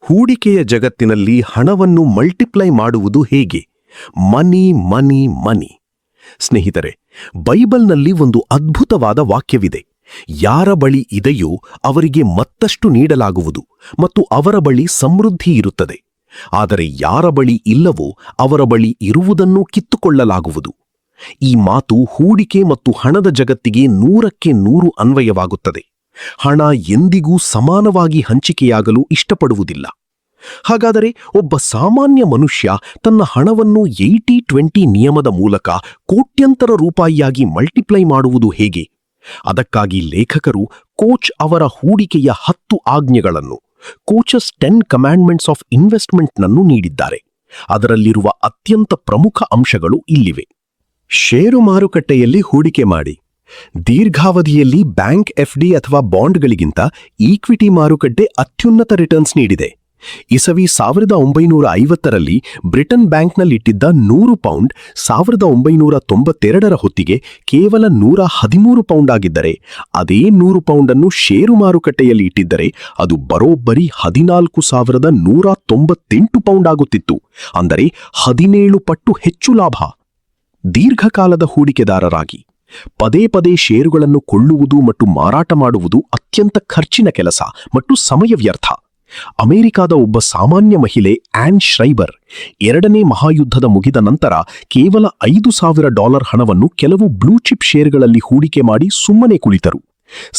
ಹೂಡಿಕೆಯ ಜಗತ್ತಿನಲ್ಲಿ ಹಣವನ್ನು ಮಲ್ಟಿಪ್ಲೈ ಮಾಡುವುದು ಹೇಗೆ? ಮನಿ ಮನಿ ಮನಿ. ಸ್ನೇಹಿತರೆ, ಬೈಬಲ್ನಲ್ಲಿ ಒಂದು ಅದ್ಭುತವಾದ ವಾಕ್ಯವಿದೆ. ಯಾರ ಬಳಿ ಇದೆಯೋ ಅವರಿಗೆ ಮತ್ತಷ್ಟು ನೀಡಲಾಗುವುದು ಮತ್ತು ಅವರ ಬಳಿ ಸಮೃದ್ಧಿ ಇರುತ್ತದೆ. ಆದರೆ ಯಾರ ಬಳಿ ಇಲ್ಲವೋ ಅವರ ಬಳಿ ಇರುವುದನ್ನು ಕಿತ್ತುಕೊಳ್ಳಲಾಗುವುದು. ಈ ಮಾತು ಹೂಡಿಕೆ ಮತ್ತು ಹಣದ ಜಗತ್ತಿಗೆ 100ಕ್ಕೆ 100 ಅನ್ವಯವಾಗುತ್ತದೆ. ಹಣ ಎಂದಿಗೂ ಸಮಾನವಾಗಿ ಹಂಚಿಕೆಯಾಗಲು ಇಷ್ಟಪಡುವುದಿಲ್ಲ. ಹಾಗಾದರೆ ಒಬ್ಬ ಸಾಮಾನ್ಯ ಮನುಷ್ಯ ತನ್ನ ಹಣವನ್ನು 80-20 ನಿಯಮದ ಮೂಲಕ ಕೋಟ್ಯಂತರ ರೂಪಾಯಿಯಾಗಿ ಮಲ್ಟಿಪ್ಲೈ ಮಾಡುವುದು ಹೇಗೆ? ಅದಕ್ಕಾಗಿ ಲೇಖಕರು ಕೋಚ್ ಅವರ ಹೂಡಿಕೆಯ 10 ಆಜ್ಞೆಗಳನ್ನು, ಕೋಚಸ್ 10 ಕಮ್ಯಾಂಡ್ಮೆಂಟ್ಸ್ ಆಫ್ ಇನ್ವೆಸ್ಟ್ಮೆಂಟ್ನನ್ನು ನೀಡಿದ್ದಾರೆ. ಅದರಲ್ಲಿರುವ ಅತ್ಯಂತ ಪ್ರಮುಖ ಅಂಶಗಳು ಇಲ್ಲಿವೆ. ಷೇರು ಮಾರುಕಟ್ಟೆಯಲ್ಲಿ ಹೂಡಿಕೆ ಮಾಡಿ. ದೀರ್ಘಾವಧಿಯಲ್ಲಿ ಬ್ಯಾಂಕ್ ಎಫ್ಡಿ ಅಥವಾ ಬಾಂಡ್ಗಳಿಗಿಂತ ಈಕ್ವಿಟಿ ಮಾರುಕಟ್ಟೆ ಅತ್ಯುನ್ನತ ರಿಟರ್ನ್ಸ್ ನೀಡಿದೆ. ಇಸವಿ 1950ರಲ್ಲಿ ಬ್ರಿಟನ್ ಬ್ಯಾಂಕ್ನಲ್ಲಿಟ್ಟಿದ್ದ 100 ಪೌಂಡ್ 1992ರ ಹೊತ್ತಿಗೆ ಕೇವಲ 113 ಪೌಂಡ್ ಆಗಿದ್ದರೆ, ಅದೇ 100 ಪೌಂಡನ್ನು ಷೇರು ಮಾರುಕಟ್ಟೆಯಲ್ಲಿ ಇಟ್ಟಿದ್ದರೆ ಅದು ಬರೋಬ್ಬರಿ 14,198 ಪೌಂಡ್ ಆಗುತ್ತಿತ್ತು. ಅಂದರೆ 17 ಪಟ್ಟು ಹೆಚ್ಚು ಲಾಭ. ದೀರ್ಘಕಾಲದ ಹೂಡಿಕೆದಾರರಾಗಿ. ಪದೇ ಪದೇ ಷೇರುಗಳನ್ನು ಕೊಳ್ಳುವುದು ಮತ್ತು ಮಾರಾಟ ಮಾಡುವುದು ಅತ್ಯಂತ ಖರ್ಚಿನ ಕೆಲಸ ಮತ್ತು ಸಮಯ ವ್ಯರ್ಥ. ಅಮೆರಿಕಾದ ಒಬ್ಬ ಸಾಮಾನ್ಯ ಮಹಿಳೆ ಆನ್ ಶ್ರೈಬರ್ 2ನೇ ಮಹಾಯುದ್ಧದ ಮುಗಿದ ನಂತರ ಕೇವಲ $5,000 ಹಣವನ್ನು ಕೆಲವು ಬ್ಲೂ ಚಿಪ್ ಷೇರುಗಳಲ್ಲಿ ಹೂಡಿಕೆ ಮಾಡಿ ಸುಮ್ಮನೆ ಕುಳಿತರು.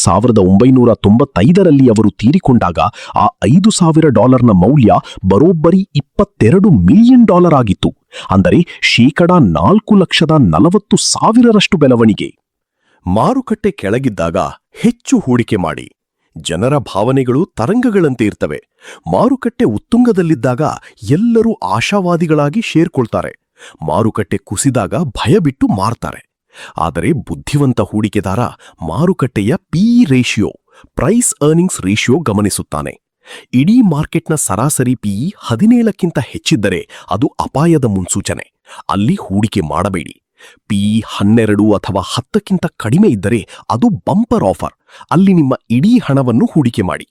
1995ರಲ್ಲಿ ಅವರು ತೀರಿಕೊಂಡಾಗ ಆ $5,000 ಮೌಲ್ಯ ಬರೋಬ್ಬರಿ $22 ಮಿಲಿಯನ್ ಆಗಿತ್ತು. ಅಂದರೆ $4,40,000 ಬೆಳವಣಿಗೆ. ಮಾರುಕಟ್ಟೆ ಕೆಳಗಿದ್ದಾಗ ಹೆಚ್ಚು ಹೂಡಿಕೆ ಮಾಡಿ. ಜನರ ಭಾವನೆಗಳು ತರಂಗಗಳಂತೆ ಇರ್ತವೆ. ಮಾರುಕಟ್ಟೆ ಉತ್ತುಂಗದಲ್ಲಿದ್ದಾಗ ಎಲ್ಲರೂ ಆಶಾವಾದಿಗಳಾಗಿ ಶೇರ್ಕೊಳ್ತಾರೆ. ಮಾರುಕಟ್ಟೆ ಕುಸಿದಾಗ ಭಯಬಿಟ್ಟು ಮಾರ್ತಾರೆ. ಆದರೆ ಬುದ್ಧಿವಂತ ಹೂಡಿಕೆದಾರ ಮಾರುಕಟ್ಟೆಯ PE ratio, price earnings ratio ಗಮನಿಸುತ್ತಾನೆ. ಇಡೀ ಮಾರ್ಕೆಟ್ನ ಸರಾಸರಿ PE 17ಕ್ಕಿಂತ ಹೆಚ್ಚಿದ್ದರೆ ಅದು ಅಪಾಯದ ಮುನ್ಸೂಚನೆ. ಅಲ್ಲಿ ಹೂಡಿಕೆ ಮಾಡಬೇಡಿ. PE 12 ಅಥವಾ 10ಕ್ಕಿಂತ ಕಡಿಮೆ ಇದ್ದರೆ ಅದು ಬಂಪರ್ ಆಫರ್. ಅಲ್ಲಿ ನಿಮ್ಮ ಇಡೀ ಹಣವನ್ನು ಹೂಡಿಕೆ ಮಾಡಿ.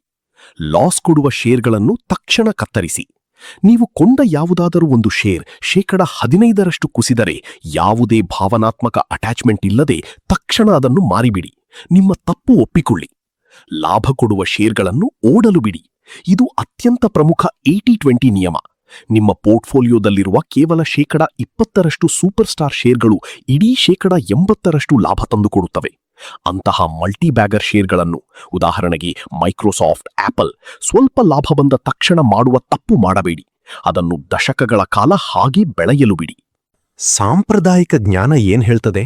ಲಾಸ್ ಕೊಡುವ ಷೇರ್ಗಳನ್ನು ತಕ್ಷಣ ಕತ್ತರಿಸಿ. ನೀವು ಕೊಂಡ ಯಾವುದಾದರೂ ಒಂದು ಶೇರ್ 15% ಕುಸಿದರೆ ಯಾವುದೇ ಭಾವನಾತ್ಮಕ ಅಟ್ಯಾಚ್ಮೆಂಟ್ ಇಲ್ಲದೆ ತಕ್ಷಣ ಅದನ್ನು ಮಾರಿಬಿಡಿ. ನಿಮ್ಮ ತಪ್ಪು ಒಪ್ಪಿಕೊಳ್ಳಿ. ಲಾಭ ಕೊಡುವ ಷೇರ್ಗಳನ್ನು ಓಡಲು ಬಿಡಿ. ಇದು ಅತ್ಯಂತ ಪ್ರಮುಖ 80-20 ನಿಯಮ. ನಿಮ್ಮ ಪೋರ್ಟ್ಫೋಲಿಯೋದಲ್ಲಿರುವ ಕೇವಲ 20% ಸೂಪರ್ ಸ್ಟಾರ್ ಶೇರ್ಗಳು ಇಡೀ 80% ಲಾಭ ತಂದುಕೊಡುತ್ತವೆ. ಅಂತಹ ಮಲ್ಟಿಬ್ಯಾಗರ್ ಶೇರ್ಗಳನ್ನು, ಉದಾಹರಣೆಗೆ ಮೈಕ್ರೋಸಾಫ್ಟ್, ಆಪಲ್, ಸ್ವಲ್ಪ ಲಾಭ ಬಂದ ತಕ್ಷಣ ಮಾಡುವ ತಪ್ಪು ಮಾಡಬೇಡಿ. ಅದನ್ನು ದಶಕಗಳ ಕಾಲ ಹಾಗೆ ಬೆಳೆಯಲು ಬಿಡಿ. ಸಾಂಪ್ರದಾಯಿಕ ಜ್ಞಾನ ಏನ್ ಹೇಳ್ತದೆ?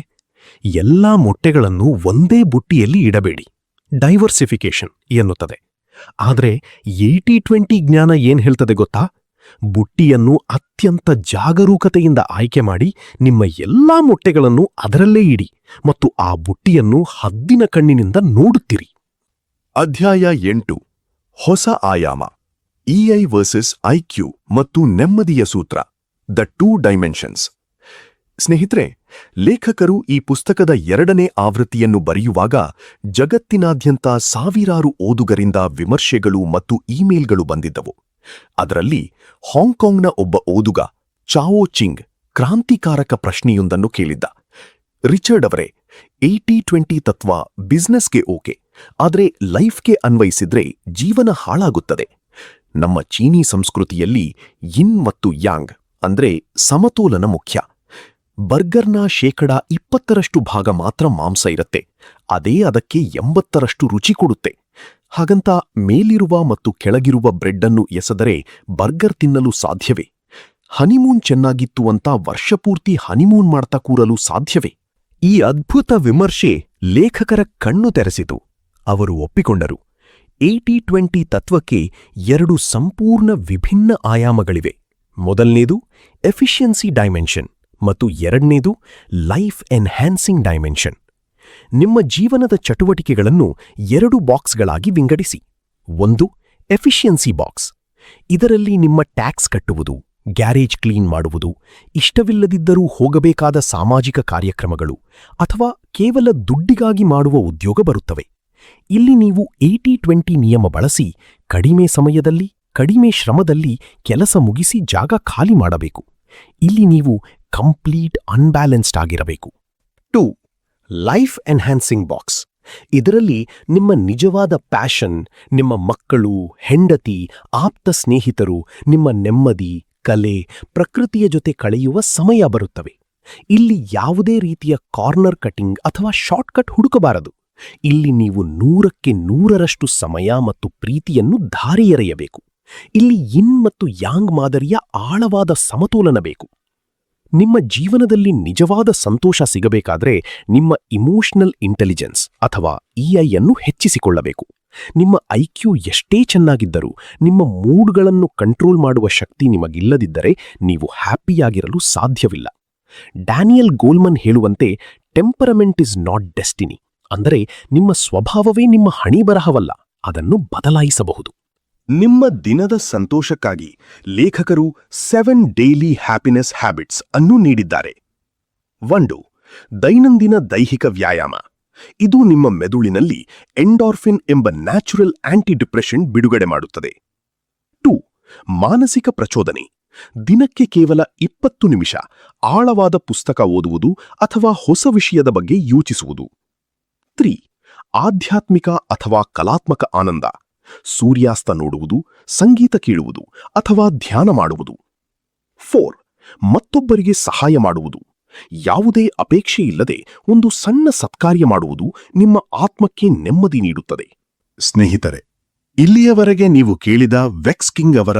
ಎಲ್ಲಾ ಮೊಟ್ಟೆಗಳನ್ನು ಒಂದೇ ಬುಟ್ಟಿಯಲ್ಲಿ ಇಡಬೇಡಿ, ಡೈವರ್ಸಿಫಿಕೇಶನ್ ಎನ್ನುತ್ತದೆ. ಆದರೆ 80-20 ಜ್ಞಾನ ಏನ್ ಹೇಳ್ತದೆ ಗೊತ್ತಾ? ಬುಟ್ಟಿಯನ್ನು ಅತ್ಯಂತ ಜಾಗರೂಕತೆಯಿಂದ ಆಯ್ಕೆ ಮಾಡಿ ನಿಮ್ಮ ಎಲ್ಲಾ ಮೊಟ್ಟೆಗಳನ್ನು ಅದರಲ್ಲೇ ಇಡಿ ಮತ್ತು ಆ ಬುಟ್ಟಿಯನ್ನು ಹದ್ದಿನ ಕಣ್ಣಿನಿಂದ ನೋಡುತ್ತಿರಿ. ಅಧ್ಯಾಯ 8. ಹೊಸ ಆಯಾಮ. EI ವರ್ಸಸ್ IQ ಮತ್ತು ನೆಮ್ಮದಿಯ ಸೂತ್ರ, ದ 2 ಡೈಮೆನ್ಷನ್ಸ್. ಸ್ನೇಹಿತರೆ, ಲೇಖಕರು ಈ ಪುಸ್ತಕದ 2ನೇ ಆವೃತ್ತಿಯನ್ನು ಬರೆಯುವಾಗ ಜಗತ್ತಿನಾದ್ಯಂತ ಸಾವಿರಾರು ಓದುಗರಿಂದ ವಿಮರ್ಶೆಗಳು ಮತ್ತು ಇಮೇಲ್ಗಳು ಬಂದಿದ್ದವು. ಅದರಲ್ಲಿ ಹಾಂಗ್ಕಾಂಗ್ನ ಒಬ್ಬ ಓದುಗ ಚಾವೋ ಚಿಂಗ್ ಕ್ರಾಂತಿಕಾರಕ ಪ್ರಶ್ನೆಯೊಂದನ್ನು ಕೇಳಿದ್ದ. ರಿಚರ್ಡ್ ಅವರೇ, 80-20 ತತ್ವ ಬಿಸ್ನೆಸ್ಗೆ ಓಕೆ, ಆದರೆ ಲೈಫ್ಗೆ ಅನ್ವಯಿಸಿದ್ರೆ ಜೀವನ ಹಾಳಾಗುತ್ತದೆ. ನಮ್ಮ ಚೀನೀ ಸಂಸ್ಕೃತಿಯಲ್ಲಿ ಯಿನ್ ಮತ್ತು ಯಾಂಗ್ ಅಂದ್ರೆ ಸಮತೋಲನ ಮುಖ್ಯ. ಬರ್ಗರ್ನ 20% ಭಾಗ ಮಾತ್ರ ಮಾಂಸ ಇರುತ್ತೆ, ಅದೇ ಅದಕ್ಕೆ 80% ರುಚಿ ಕೊಡುತ್ತೆ. ಹಾಗಂತ ಮೇಲಿರುವ ಮತ್ತು ಕೆಳಗಿರುವ ಬ್ರೆಡ್ ಅನ್ನು ಎಸೆದರೆ ಬರ್ಗರ್ ತಿನ್ನಲು ಸಾಧ್ಯವೇ? ಹನಿಮೂನ್ ಚೆನ್ನಾಗಿತ್ತು ಅಂತ ವರ್ಷಪೂರ್ತಿ ಹನಿಮೂನ್ ಮಾಡ್ತಾ ಕೂರಲು ಸಾಧ್ಯವೇ? ಈ ಅದ್ಭುತ ವಿಮರ್ಶೆ ಲೇಖಕರ ಕಣ್ಣು ತೆರೆಸಿತು. ಅವರು ಒಪ್ಪಿಕೊಂಡರು, 80-20 ತತ್ವಕ್ಕೆ 2 ಸಂಪೂರ್ಣ ವಿಭಿನ್ನ ಆಯಾಮಗಳಿವೆ. ಮೊದಲನೇದು ಎಫಿಷಿಯನ್ಸಿ ಡೈಮೆನ್ಷನ್ ಮತ್ತು ಎರಡನೇದು ಲೈಫ್ ಎನ್ಹ್ಯಾನ್ಸಿಂಗ್ ಡೈಮೆನ್ಷನ್. ನಿಮ್ಮ ಜೀವನದ ಚಟುವಟಿಕೆಗಳನ್ನು 2 ಬಾಕ್ಸ್ಗಳಾಗಿ ವಿಂಗಡಿಸಿ. ಒಂದು ಎಫಿಷಿಯನ್ಸಿ ಬಾಕ್ಸ್. ಇದರಲ್ಲಿ ನಿಮ್ಮ ಟ್ಯಾಕ್ಸ್ ಕಟ್ಟುವುದು, ಗ್ಯಾರೇಜ್ ಕ್ಲೀನ್ ಮಾಡುವುದು, ಇಷ್ಟವಿಲ್ಲದಿದ್ದರೂ ಹೋಗಬೇಕಾದ ಸಾಮಾಜಿಕ ಕಾರ್ಯಕ್ರಮಗಳು ಅಥವಾ ಕೇವಲ ದುಡ್ಡಿಗಾಗಿ ಮಾಡುವ ಉದ್ಯೋಗ ಬರುತ್ತವೆ. ಇಲ್ಲಿ ನೀವು 80-20 ನಿಯಮ ಬಳಸಿ ಕಡಿಮೆ ಸಮಯದಲ್ಲಿ, ಕಡಿಮೆ ಶ್ರಮದಲ್ಲಿ ಕೆಲಸ ಮುಗಿಸಿ ಜಾಗ ಖಾಲಿ ಮಾಡಬೇಕು. ಇಲ್ಲಿ ನೀವು ಕಂಪ್ಲೀಟ್ ಅನ್ಬ್ಯಾಲೆನ್ಸ್ಡ್ ಆಗಿರಬೇಕು. 2. Life enhancing box. ಇದರಲ್ಲಿ ನಿಮ್ಮ ನಿಜವಾದ ಪ್ಯಾಷನ್, ನಿಮ್ಮ ಮಕ್ಕಳು, ಹೆಂಡತಿ, ಆಪ್ತ ಸ್ನೇಹಿತರು, ನಿಮ್ಮ ನೆಮ್ಮದಿ, ಕಲೆ, ಪ್ರಕೃತಿಯ ಜೊತೆ ಕಳೆಯುವ ಸಮಯ ಬರುತ್ತವೆ. ಇಲ್ಲಿ ಯಾವುದೇ ರೀತಿಯ ಕಾರ್ನರ್ ಕಟಿಂಗ್ ಅಥವಾ ಶಾರ್ಟ್ಕಟ್ ಹುಡುಕಬಾರದು. ಇಲ್ಲಿ ನೀವು 100ಕ್ಕೆ 100ರಷ್ಟು ಸಮಯ ಮತ್ತು ಪ್ರೀತಿಯನ್ನು ಧಾರೆ ಎರೆಯಬೇಕು. ಇಲ್ಲಿ ಯಿನ್ ಮತ್ತು ಯಾಂಗ್ ಮಾದರಿಯ ಆಳವಾದ ಸಮತೋಲನ ಬೇಕು. ನಿಮ್ಮ ಜೀವನದಲ್ಲಿ ನಿಜವಾದ ಸಂತೋಷ ಸಿಗಬೇಕಾದ್ರೆ ನಿಮ್ಮ ಇಮೋಷನಲ್ ಇಂಟೆಲಿಜೆನ್ಸ್ ಅಥವಾ EI ಅನ್ನು ಹೆಚ್ಚಿಸಿಕೊಳ್ಳಬೇಕು. ನಿಮ್ಮ IQ ಎಷ್ಟೇ ಚೆನ್ನಾಗಿದ್ದರೂ ನಿಮ್ಮ ಮೂಡ್ಗಳನ್ನು ಕಂಟ್ರೋಲ್ ಮಾಡುವ ಶಕ್ತಿ ನಿಮಗಿಲ್ಲದಿದ್ದರೆ ನೀವು ಹ್ಯಾಪಿಯಾಗಿರಲು ಸಾಧ್ಯವಿಲ್ಲ. ಡ್ಯಾನಿಯಲ್ ಗೋಲ್ಮನ್ ಹೇಳುವಂತೆ, ಟೆಂಪರಮೆಂಟ್ ಇಸ್ ನಾಟ್ ಡೆಸ್ಟಿನಿ. ಅಂದರೆ ನಿಮ್ಮ ಸ್ವಭಾವವೇ ನಿಮ್ಮ ಹಣೆಬರಹವಲ್ಲ, ಅದನ್ನು ಬದಲಾಯಿಸಬಹುದು. ನಿಮ್ಮ ದಿನದ ಸಂತೋಷಕ್ಕಾಗಿ ಲೇಖಕರು 7 ಡೈಲಿ ಹ್ಯಾಪಿನೆಸ್ ಹ್ಯಾಬಿಟ್ಸ್ ಅನ್ನು ನೀಡಿದ್ದಾರೆ. 1. ದೈನಂದಿನ ದೈಹಿಕ ವ್ಯಾಯಾಮ. ಇದು ನಿಮ್ಮ ಮೆದುಳಿನಲ್ಲಿ ಎಂಡಾರ್ಫಿನ್ ಎಂಬ ನ್ಯಾಚುರಲ್ ಆಂಟಿ ಡಿಪ್ರೆಷನ್ ಬಿಡುಗಡೆ ಮಾಡುತ್ತದೆ. 2. ಮಾನಸಿಕ ಪ್ರಚೋದನೆ. ದಿನಕ್ಕೆ ಕೇವಲ 20 ನಿಮಿಷ ಆಳವಾದ ಪುಸ್ತಕ ಓದುವುದು ಅಥವಾ ಹೊಸ ವಿಷಯದ ಬಗ್ಗೆ ಯೋಚಿಸುವುದು. 3. ಆಧ್ಯಾತ್ಮಿಕ ಅಥವಾ ಕಲಾತ್ಮಕ ಆನಂದ. ಸೂರ್ಯಾಸ್ತ ನೋಡುವುದು, ಸಂಗೀತ ಕೇಳುವುದು ಅಥವಾ ಧ್ಯಾನ ಮಾಡುವುದು. 4. ಮತ್ತೊಬ್ಬರಿಗೆ ಸಹಾಯ ಮಾಡುವುದು. ಯಾವುದೇ ಅಪೇಕ್ಷೆಯಿಲ್ಲದೆ ಒಂದು ಸಣ್ಣ ಸತ್ಕಾರ್ಯ ಮಾಡುವುದು ನಿಮ್ಮ ಆತ್ಮಕ್ಕೆ ನೆಮ್ಮದಿ ನೀಡುತ್ತದೆ. ಸ್ನೇಹಿತರೆ, ಇಲ್ಲಿಯವರೆಗೆ ನೀವು ಕೇಳಿದ ವೆಕ್ಸ್ ಕಿಂಗ್ ಅವರ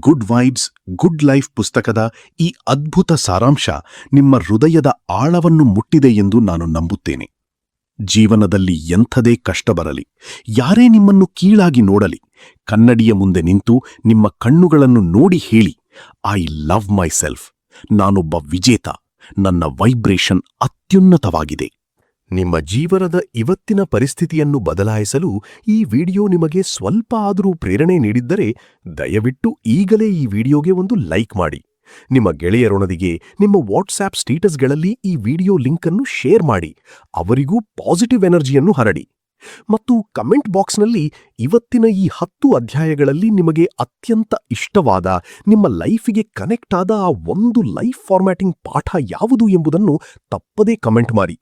ಗುಡ್ ವೈಬ್ಸ್ ಗುಡ್ ಲೈಫ್ ಪುಸ್ತಕದ ಈ ಅದ್ಭುತ ಸಾರಾಂಶ ನಿಮ್ಮ ಹೃದಯದ ಆಳವನ್ನು ಮುಟ್ಟಿದೆ ಎಂದು ನಾನು ನಂಬುತ್ತೇನೆ. ಜೀವನದಲ್ಲಿ ಎಂಥದೇ ಕಷ್ಟ ಬರಲಿ, ಯಾರೇ ನಿಮ್ಮನ್ನು ಕೀಳಾಗಿ ನೋಡಲಿ, ಕನ್ನಡಿಯ ಮುಂದೆ ನಿಂತು ನಿಮ್ಮ ಕಣ್ಣುಗಳನ್ನು ನೋಡಿ ಹೇಳಿ, ಐ ಲವ್ ಮೈ ಸೆಲ್ಫ್, ನಾನೊಬ್ಬ ವಿಜೇತ, ನನ್ನ ವೈಬ್ರೇಷನ್ ಅತ್ಯುನ್ನತವಾಗಿದೆ. ನಿಮ್ಮ ಜೀವನದ ಇವತ್ತಿನ ಪರಿಸ್ಥಿತಿಯನ್ನು ಬದಲಾಯಿಸಲು ಈ ವಿಡಿಯೋ ನಿಮಗೆ ಸ್ವಲ್ಪ ಆದರೂ ಪ್ರೇರಣೆ ನೀಡಿದ್ದರೆ ದಯವಿಟ್ಟು ಈಗಲೇ ಈ ವಿಡಿಯೋಗೆ ಒಂದು ಲೈಕ್ ಮಾಡಿ. ನಿಮ್ಮ ಗೆಳೆಯರೊಂದಿಗೆ ನಿಮ್ಮ ವಾಟ್ಸ್ಆಪ್ ಸ್ಟೇಟಸ್ಗಳಲ್ಲಿ ಈ ವಿಡಿಯೋ ಲಿಂಕ್ ಅನ್ನು ಶೇರ್ ಮಾಡಿ. ಅವರಿಗೂ ಪಾಸಿಟಿವ್ ಎನರ್ಜಿಯನ್ನು ಹರಡಿ. ಮತ್ತು ಕಮೆಂಟ್ ಬಾಕ್ಸ್ನಲ್ಲಿ ಇವತ್ತಿನ ಈ 10 ಅಧ್ಯಾಯಗಳಲ್ಲಿ ನಿಮಗೆ ಅತ್ಯಂತ ಇಷ್ಟವಾದ, ನಿಮ್ಮ ಲೈಫಿಗೆ ಕನೆಕ್ಟ್ ಆದ ಆ ಒಂದು ಲೈಫ್ ಫಾರ್ಮ್ಯಾಟಿಂಗ್ ಪಾಠ ಯಾವುದು ಎಂಬುದನ್ನು ತಪ್ಪದೇ ಕಮೆಂಟ್ ಮಾಡಿ.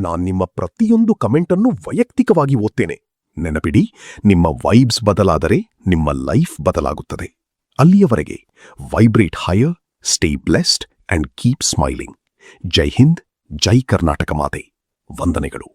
ನಾನು ನಿಮ್ಮ ಪ್ರತಿಯೊಂದು ಕಮೆಂಟನ್ನು ವೈಯಕ್ತಿಕವಾಗಿ ಓದ್ತೇನೆ. ನೆನಪಿಡಿ, ನಿಮ್ಮ ವೈಬ್ಸ್ ಬದಲಾದರೆ ನಿಮ್ಮ ಲೈಫ್ ಬದಲಾಗುತ್ತದೆ. ಅಲ್ಲಿಯವರೆಗೆ vibrate higher, stay blessed and keep smiling. Jai Hind, Jai Karnataka ಮಾತೆ. ವಂದನೆಗಳು.